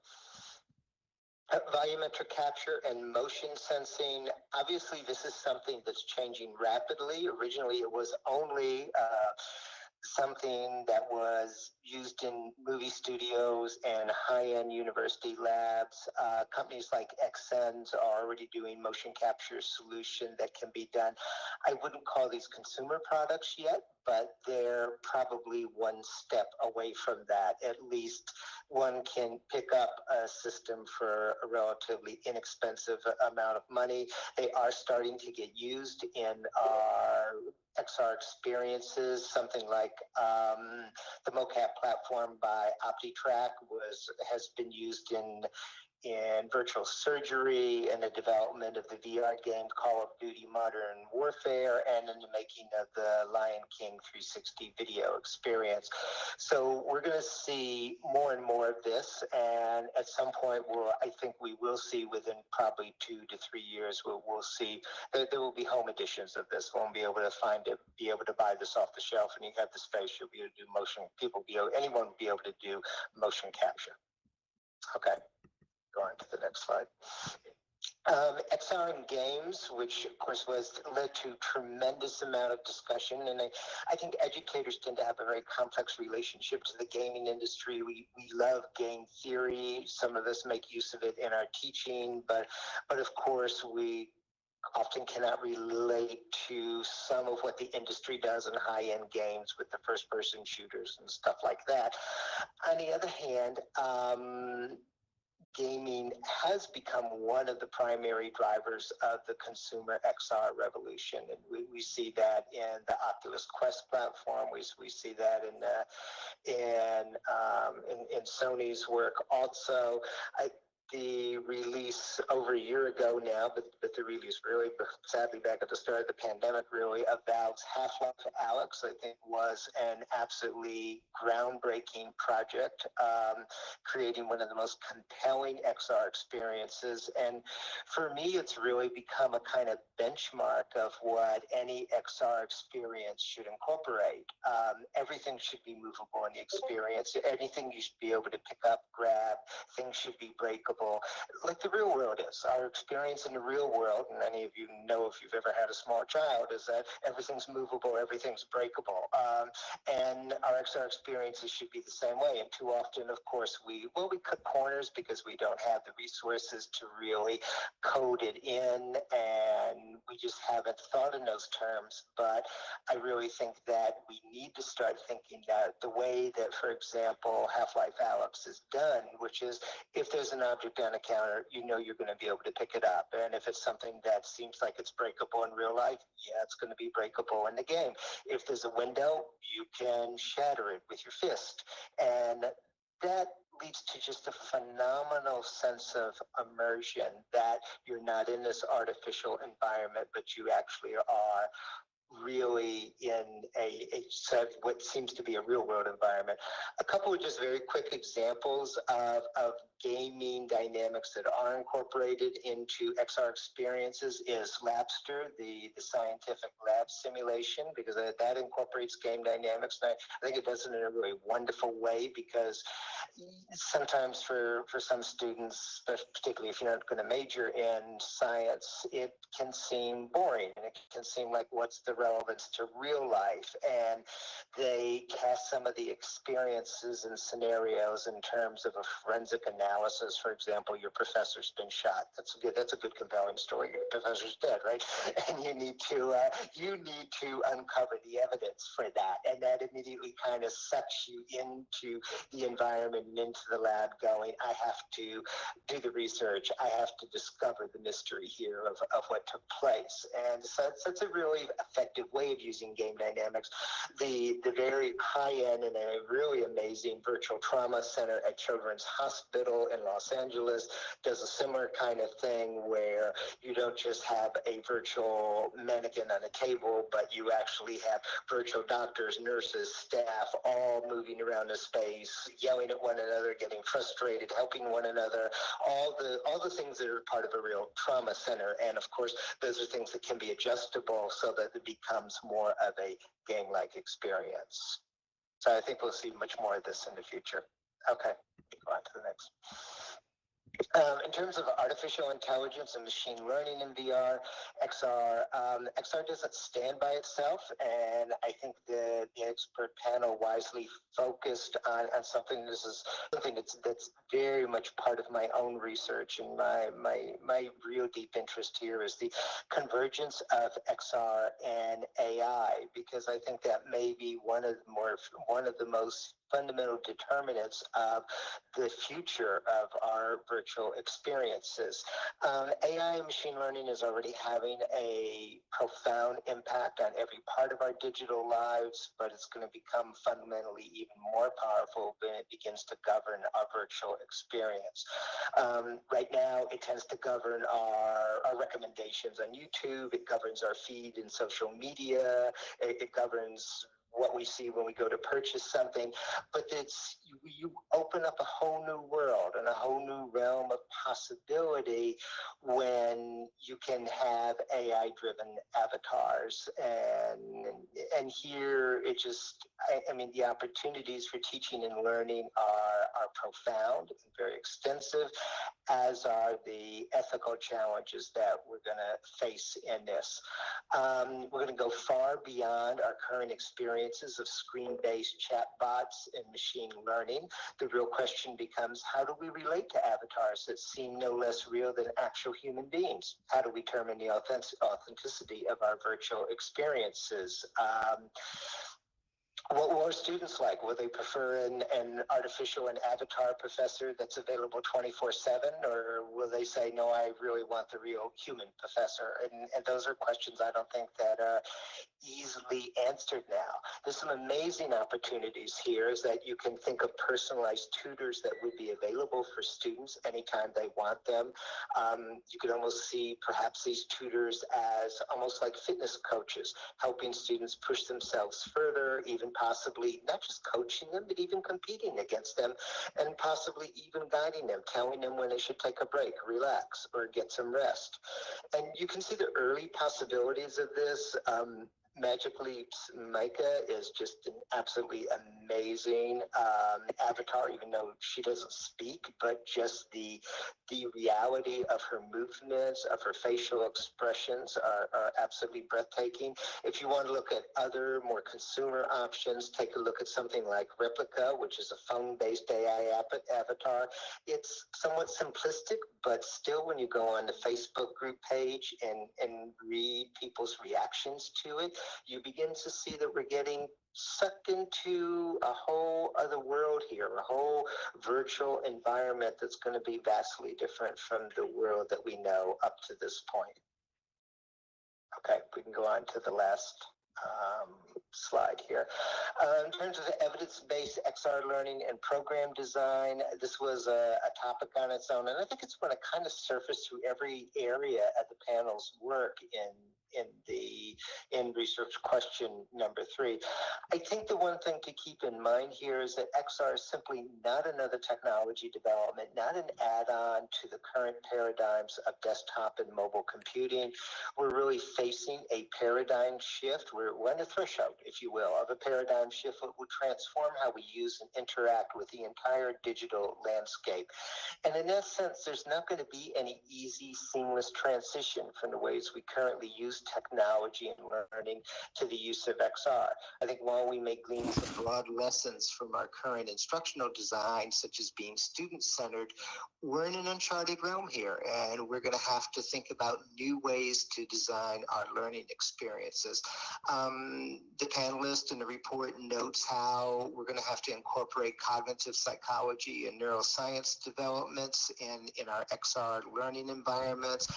Volumetric capture and motion sensing. Obviously, this is something that's changing rapidly. Originally, it was only something that was used in movie studios and high-end university labs. Companies like Xsense are already doing motion capture solution that can be done. I wouldn't call these consumer products yet, but they're probably one step away from that. At least one can pick up a system for a relatively inexpensive amount of money. They are starting to get used in our XR experiences. Something like the mocap platform by OptiTrack has been used in virtual surgery and the development of the VR game Call of Duty Modern Warfare, and in the making of the Lion King 360 video experience. So we're going to see more and more of this, and at some point I think we will see within probably 2 to 3 years, we'll see that there will be home editions of this. We'll be able to find it, be able to buy this off the shelf, and you have the space, you'll be able to do anyone will be able to do motion capture. Okay. Going to the next slide. XR in games, which of course led to tremendous amount of discussion, and I think educators tend to have a very complex relationship to the gaming industry. We love game theory. Some of us make use of it in our teaching, but of course we often cannot relate to some of what the industry does in high-end games with the first-person shooters and stuff like that. On the other hand, gaming has become one of the primary drivers of the consumer XR revolution, and we see that in the Oculus Quest platform. We see that in Sony's work also. The release over a year ago now, but the release really, sadly, back at the start of the pandemic, really, of Valve's Half-Life Alyx, I think, was an absolutely groundbreaking project, creating one of the most compelling XR experiences. And for me, it's really become a kind of benchmark of what any XR experience should incorporate. Everything should be movable in the experience. Anything you should be able to pick up, grab. Things should be breakable, like the real world is. Our experience in the real world, and many of you know if you've ever had a small child, is that everything's movable, everything's breakable. And our XR experiences should be the same way. And too often, of course, we cut corners because we don't have the resources to really code it in, and we just haven't thought in those terms. But I really think that we need to start thinking that the way that, for example, Half-Life Alyx is done, which is if there's an object on a counter, you know you're going to be able to pick it up. And if it's something that seems like it's breakable in real life, yeah, it's going to be breakable in the game. If there's a window, you can shatter it with your fist. And that leads to just a phenomenal sense of immersion, that you're not in this artificial environment, but you actually are really in what seems to be a real world environment. A couple of just very quick examples of gaming dynamics that are incorporated into XR experiences is Labster, the scientific lab simulation, because that incorporates game dynamics. And I think it does it in a really wonderful way, because sometimes for some students, particularly if you're not going to major in science, it can seem boring and it can seem like, what's the relevance to real life? And they cast some of the experiences and scenarios in terms of a forensic analysis. For example, your professor's been shot. That's a good compelling story. Your professor's dead, right? And you need to uncover the evidence for that, and that immediately kind of sucks you into the environment and into the lab, going, I have to do the research. I have to discover the mystery here of what took place. And so it's a really effective way of using game dynamics. The very high end and a really amazing virtual trauma center at Children's Hospital in Los Angeles does a similar kind of thing, where you don't just have a virtual mannequin on a table, but you actually have virtual doctors, nurses, staff, all moving around the space, yelling at one another, getting frustrated, helping one another, all the things that are part of a real trauma center. And of course, those are things that can be adjustable so that it becomes more of a game-like experience. So I think we'll see much more of this in the future. Okay, go on to the next. In terms of artificial intelligence and machine learning in VR, XR doesn't stand by itself, and I think the expert panel wisely focused on something. This is something that's very much part of my own research, and my real deep interest here is the convergence of XR and AI, because I think that may be one of the most fundamental determinants of the future of our virtual experiences. AI and machine learning is already having a profound impact on every part of our digital lives, but it's going to become fundamentally even more powerful when it begins to govern our virtual experience. Right now, it tends to govern our recommendations on YouTube. It governs our feed in social media. It governs what we see when we go to purchase something, but you open up a whole new world and a whole new realm of possibility when you can have AI-driven avatars, and here it just, I mean, the opportunities for teaching and learning are profound and very extensive, as are the ethical challenges that we're going to face in this. We're going to go far beyond our current experiences of screen-based chatbots and machine learning. The real question becomes, how do we relate to avatars that seem no less real than actual human beings? How do we determine the authenticity of our virtual experiences? What will our students like? Will they prefer an artificial and avatar professor that's available 24/7, or will they say, no, I really want the real human professor? And those are questions I don't think that are easily answered now. There's some amazing opportunities here, is that you can think of personalized tutors that would be available for students anytime they want them. You could almost see perhaps these tutors as almost like fitness coaches, helping students push themselves further, even possibly not just coaching them, but even competing against them, and possibly even guiding them, telling them when they should take a break, relax, or get some rest. And you can see the early possibilities of this. Magic Leap's Micah is just an absolutely amazing avatar, even though she doesn't speak, but just the reality of her movements, of her facial expressions are absolutely breathtaking. If you want to look at other more consumer options, take a look at something like Replica, which is a phone-based AI avatar. It's somewhat simplistic, but still, when you go on the Facebook group page and read people's reactions to it, you begin to see that we're getting sucked into a whole other world here, a whole virtual environment that's going to be vastly different from the world that we know up to this point. Okay, we can go on to the last slide here. In terms of evidence-based XR learning and program design, this was a topic on its own, and I think it's going to kind of surface through every area of the panel's work in in research question number 3. I think the one thing to keep in mind here is that XR is simply not another technology development, not an add-on to the current paradigms of desktop and mobile computing. We're really facing a paradigm shift. We're on the threshold, if you will, of a paradigm shift that will transform how we use and interact with the entire digital landscape. And in that sense, there's not going to be any easy, seamless transition from the ways we currently use technology and learning to the use of XR. I think while we may glean some broad lessons from our current instructional design, such as being student-centered, we're in an uncharted realm here, and we're going to have to think about new ways to design our learning experiences. The panelist in the report notes how we're going to have to incorporate cognitive psychology and neuroscience developments in our XR learning environments.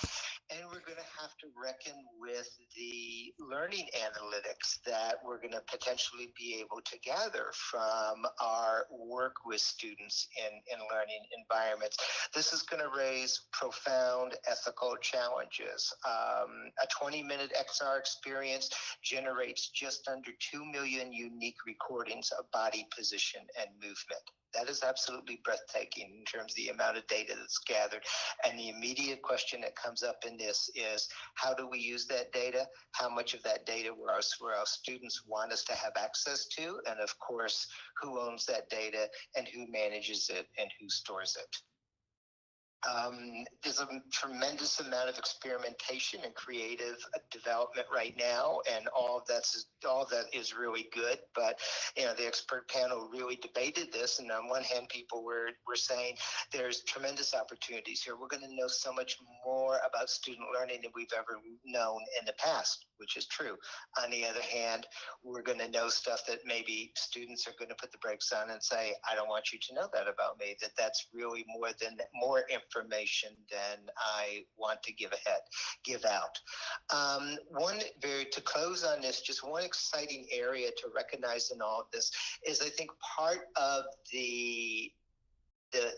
And we're going to have to reckon with the learning analytics that we're going to potentially be able to gather from our work with students in learning environments. This is going to raise profound ethical challenges. A 20-minute XR experience generates just under 2 million unique recordings of body position and movement. That is absolutely breathtaking in terms of the amount of data that's gathered. And the immediate question that comes up in this is, how do we use that data? How much of that data will our students want us to have access to? And of course, who owns that data and who manages it and who stores it? There's a tremendous amount of experimentation and creative development right now, and all that is really good. But the expert panel really debated this, and on one hand, people were saying there's tremendous opportunities here. We're going to know so much more about student learning than we've ever known in the past, which is true. On the other hand, we're going to know stuff that maybe students are going to put the brakes on and say, I don't want you to know that about me, that's really more information than I want to give out. To close on this, just one exciting area to recognize in all of this is, I think, part of the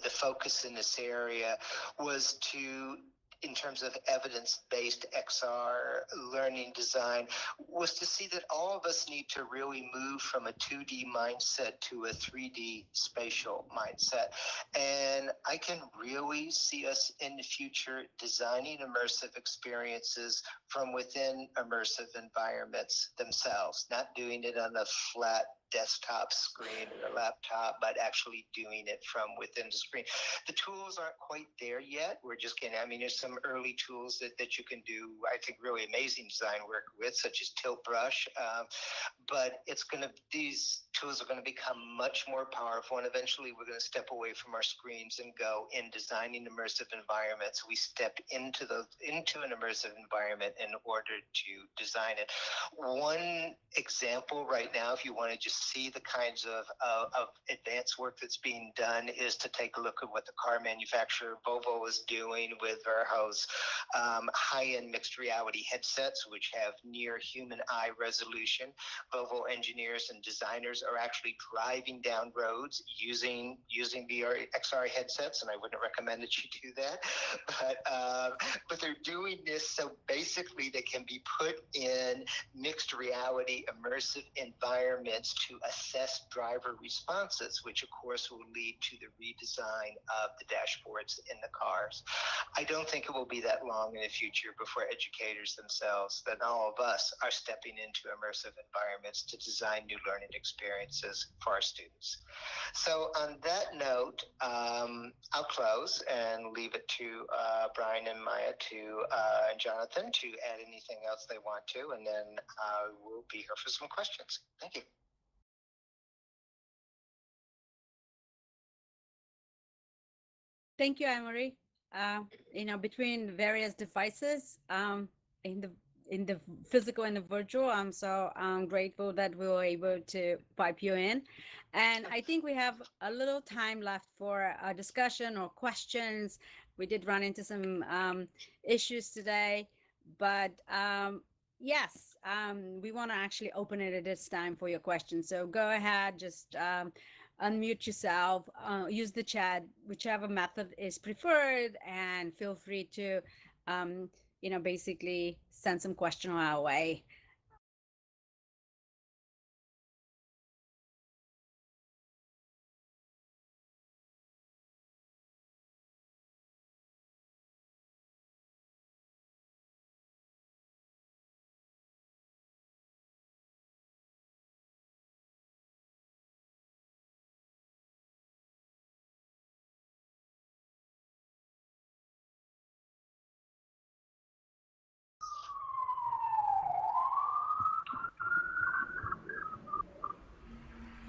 focus in this area was to, in terms of evidence-based XR learning design, was to see that all of us need to really move from a 2D mindset to a 3D spatial mindset. And I can really see us in the future designing immersive experiences from within immersive environments themselves, not doing it on a flat desktop screen or a laptop, but actually doing it from within the screen. The tools aren't quite there yet. We're just getting, there's some early tools that you can do, I think, really amazing design work with, such as Tilt Brush. But these tools are going to become much more powerful, and eventually we're going to step away from our screens and go in designing immersive environments. We step into an immersive environment in order to design it. One example right now, if you want to just see the kinds of advanced work that's being done, is to take a look at what the car manufacturer Volvo is doing with Verho's high-end mixed reality headsets, which have near human eye resolution. Volvo engineers and designers are actually driving down roads using VR XR headsets, and I wouldn't recommend that you do that. But they're doing this so basically they can be put in mixed reality immersive environments to assess driver responses, which of course will lead to the redesign of the dashboards in the cars. I don't think it will be that long in the future before educators themselves, and all of us, are stepping into immersive environments to design new learning experiences for our students. So on that note, I'll close and leave it to Brian and Maya and Jonathan to add anything else they want to, and then we'll be here for some questions. Thank you. Thank you, Anne-Marie. Between various devices, in the physical and the virtual, I'm so grateful that we were able to pipe you in. And I think we have a little time left for a discussion or questions. We did run into some issues today, but yes, we want to actually open it at this time for your questions. So go ahead, just unmute yourself, use the chat, whichever method is preferred, and feel free to basically send some question our way.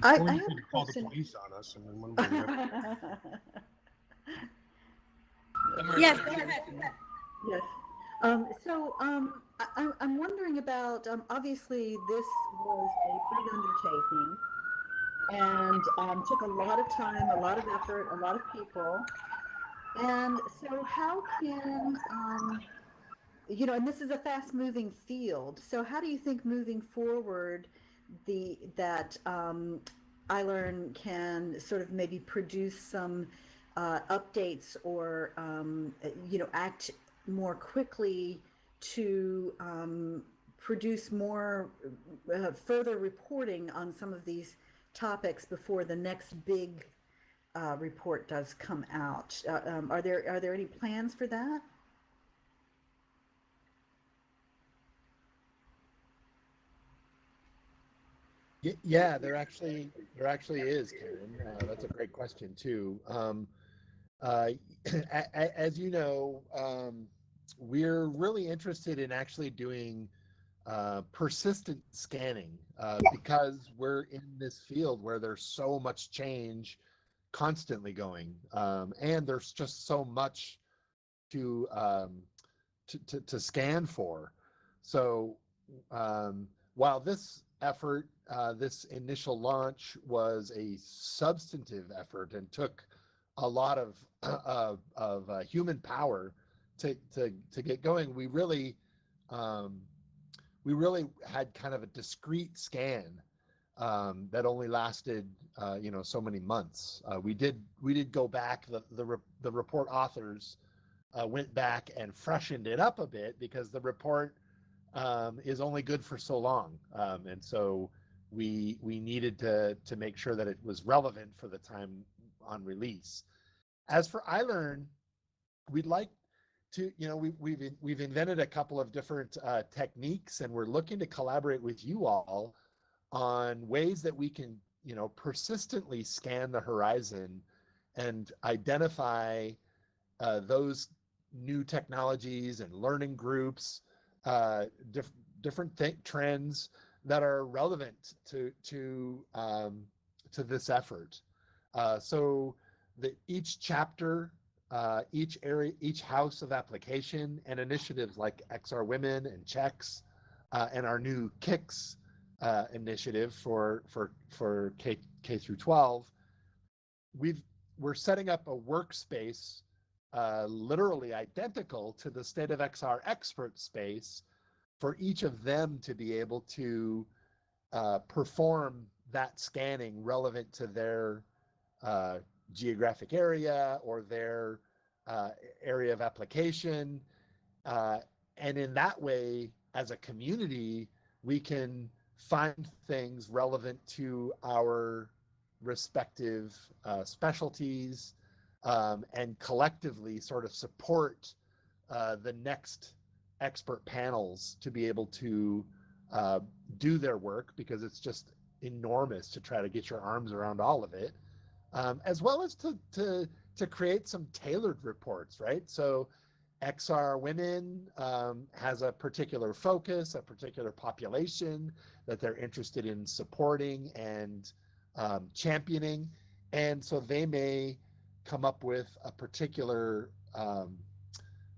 Or I you have could a call the question. police on us, and then when we Yes, Immersive. go ahead. Yes. I'm wondering about, obviously, this was a big undertaking and took a lot of time, a lot of effort, a lot of people. And so, how can, and this is a fast-moving field. So, how do you think moving forward, that Ilearn can sort of maybe produce some updates or act more quickly to produce more further reporting on some of these topics before the next big report does come out? Are there any plans for that? Yeah, there actually is, Karen. That's a great question too. Uh, as you know, we're really interested in actually doing persistent scanning because we're in this field where there's so much change constantly going, and there's just so much to to scan for. So while this effort, this initial launch was a substantive effort and took a lot of human power to get going, um, we really had kind of a discrete scan that only lasted so many months. We did go back. The report authors went back and freshened it up a bit because the report is only good for so long, and so we needed to make sure that it was relevant for the time on release. As for Ilearn, we'd like to, we've invented a couple of different techniques, and we're looking to collaborate with you all on ways that we can, persistently scan the horizon and identify those new technologies and learning groups, uh, different trends that are relevant to this effort. So that each chapter, each area, each house of application, and initiatives like XR Women and Checks, and our new Kicks initiative for K through 12, we've we're setting up a workspace literally identical to the State of XR expert space for each of them to be able to perform that scanning relevant to their uh, geographic area or their area of application. Uh, and in that way, as a community, we can find things relevant to our respective specialties, and collectively sort of support the next expert panels to be able to uh, do their work, because it's just enormous to try to get your arms around all of it, as well as to create some tailored reports, right? So XR Women has a particular focus, a particular population that they're interested in supporting and championing. And so they may come up with a particular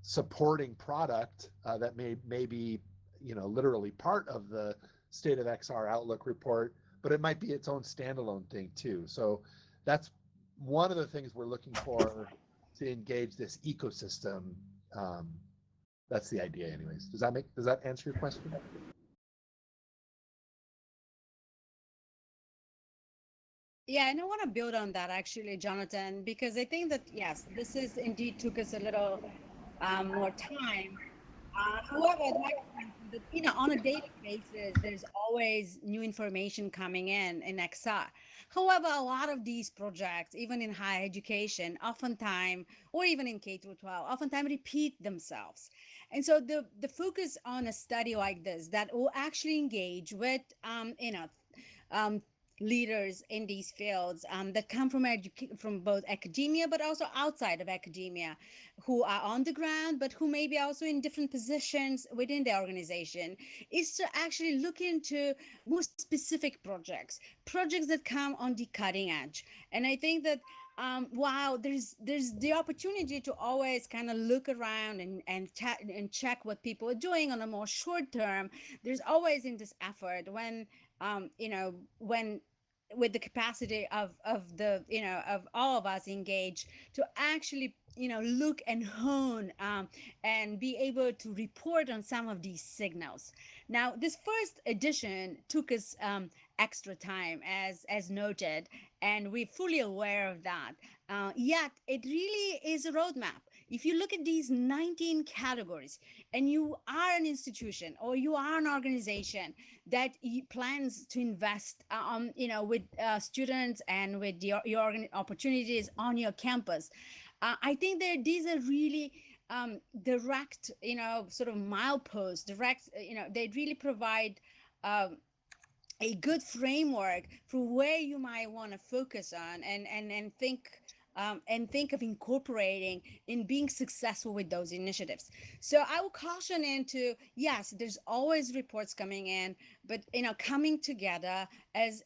supporting product that may be, literally part of the State of XR Outlook report, but it might be its own standalone thing too. So that's one of the things we're looking for, to engage this ecosystem. um, that's the idea anyways. Does that answer your question? Yeah, and I want to build on that actually, Jonathan, because I think that yes, this is indeed took us a little more time However, I'd like to mention that, on a daily basis, there's always new information coming in XR. However, a lot of these projects, even in higher education, oftentimes, or even in K through 12, oftentimes repeat themselves. And so the focus on a study like this that will actually engage with, um, leaders in these fields that come from both academia but also outside of academia, who are on the ground but who may be also in different positions within the organization, is to actually look into more specific projects that come on the cutting edge. And I think that while there's the opportunity to always kind of look around and check what people are doing on a more short term, there's always in this effort when when with the capacity of the of all of us engaged to actually look and hone and be able to report on some of these signals. Now, this first edition took us extra time, as noted, and we're fully aware of that. Yet it really is a roadmap. If you look at these 19 categories, and you are an institution or you are an organization that plans to invest with students and with your opportunities on your campus, I think that these are really direct, sort of mileposts, direct, they really provide a good framework for where you might want to focus on and think of incorporating in being successful with those initiatives. So I will caution into, yes, there's always reports coming in, but coming together as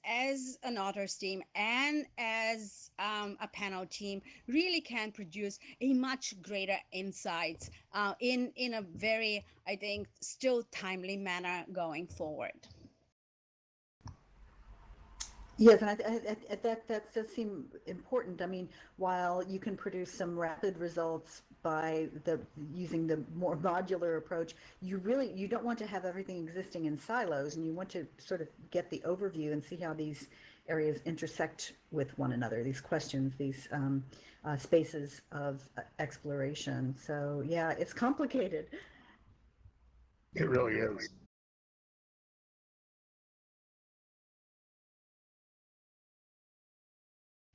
an authors team and as a panel team really can produce a much greater insights in a very, I think, still timely manner going forward. Yes, and that does seem important. I mean, while you can produce some rapid results by using the more modular approach, you don't want to have everything existing in silos, and you want to sort of get the overview and see how these areas intersect with one another. These questions, these spaces of exploration. So yeah, it's complicated. It really is.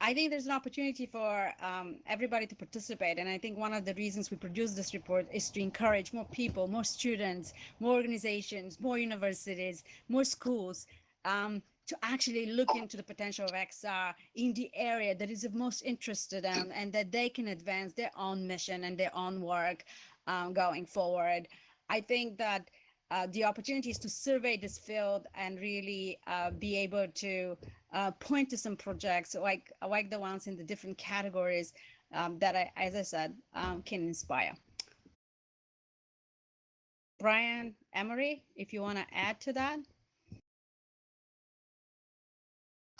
I think there's an opportunity for everybody to participate. And I think one of the reasons we produce this report is to encourage more people, more students, more organizations, more universities, more schools to actually look into the potential of XR in the area that is of most interest to them, and that they can advance their own mission and their own work going forward. I think that the opportunity is to survey this field and really be able to point to some projects like the ones in the different categories that, as I said, can inspire. Brian, Emery, if you want to add to that.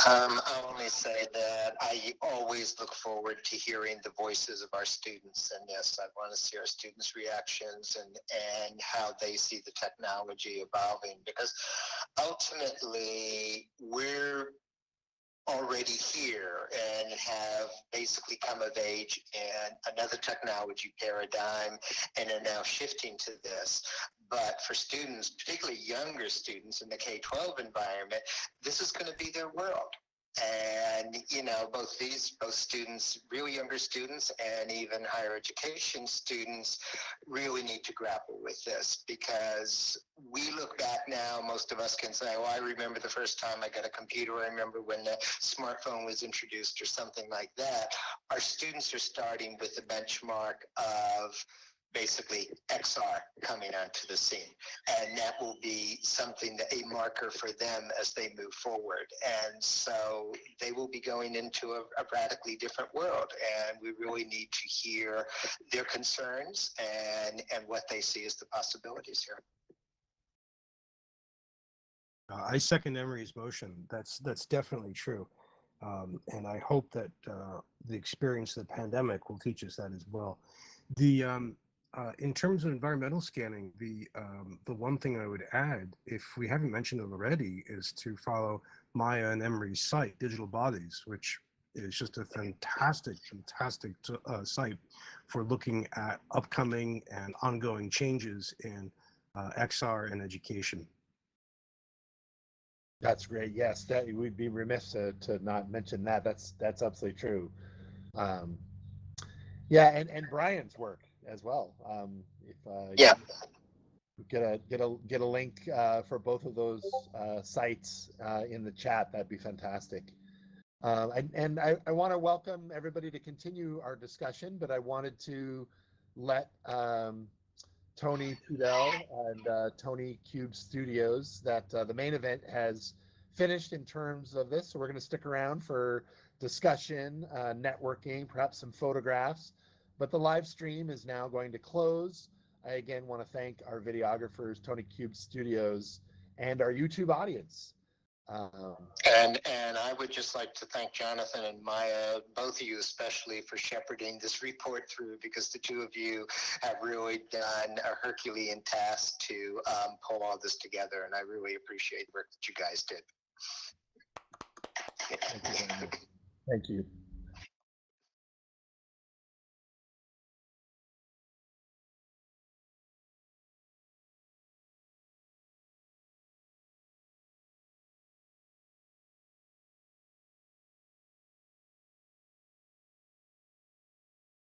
I'll only say that I always look forward to hearing the voices of our students. And yes, I want to see our students' reactions and how they see the technology evolving, because ultimately we're already here and have basically come of age in another technology paradigm and are now shifting to this. But for students, particularly younger students in the K-12 environment, this is going to be their world. And, both students, really younger students, and even higher education students really need to grapple with this, because we look back now, most of us can say, oh, I remember the first time I got a computer, I remember when the smartphone was introduced or something like that. Our students are starting with the benchmark of basically XR coming onto the scene. And that will be something, a marker for them as they move forward. And so they will be going into a radically different world. And we really need to hear their concerns and what they see as the possibilities here. I second Emery's motion. That's definitely true. And I hope that the experience of the pandemic will teach us that as well. In terms of environmental scanning, the one thing I would add, if we haven't mentioned it already, is to follow Maya and Emery's site, Digital Bodies, which is just a fantastic site for looking at upcoming and ongoing changes in XR and education. That's great. Yes, that we'd be remiss to not mention that. That's absolutely true. Yeah, and Brian's work as well. If Yeah. get a link for both of those sites in the chat, that'd be fantastic. And I want to welcome everybody to continue our discussion, but I wanted to let Tony Pudell and Tony Cube Studios that the main event has finished in terms of this. So we're going to stick around for discussion, networking, perhaps some photographs. But the live stream is now going to close. I again want to thank our videographers, Tony Cube Studios, and our YouTube audience. And I would just like to thank Jonathan and Maya, both of you especially, for shepherding this report through, because the two of you have really done a Herculean task to pull all this together, and I really appreciate the work that you guys did. Thank you.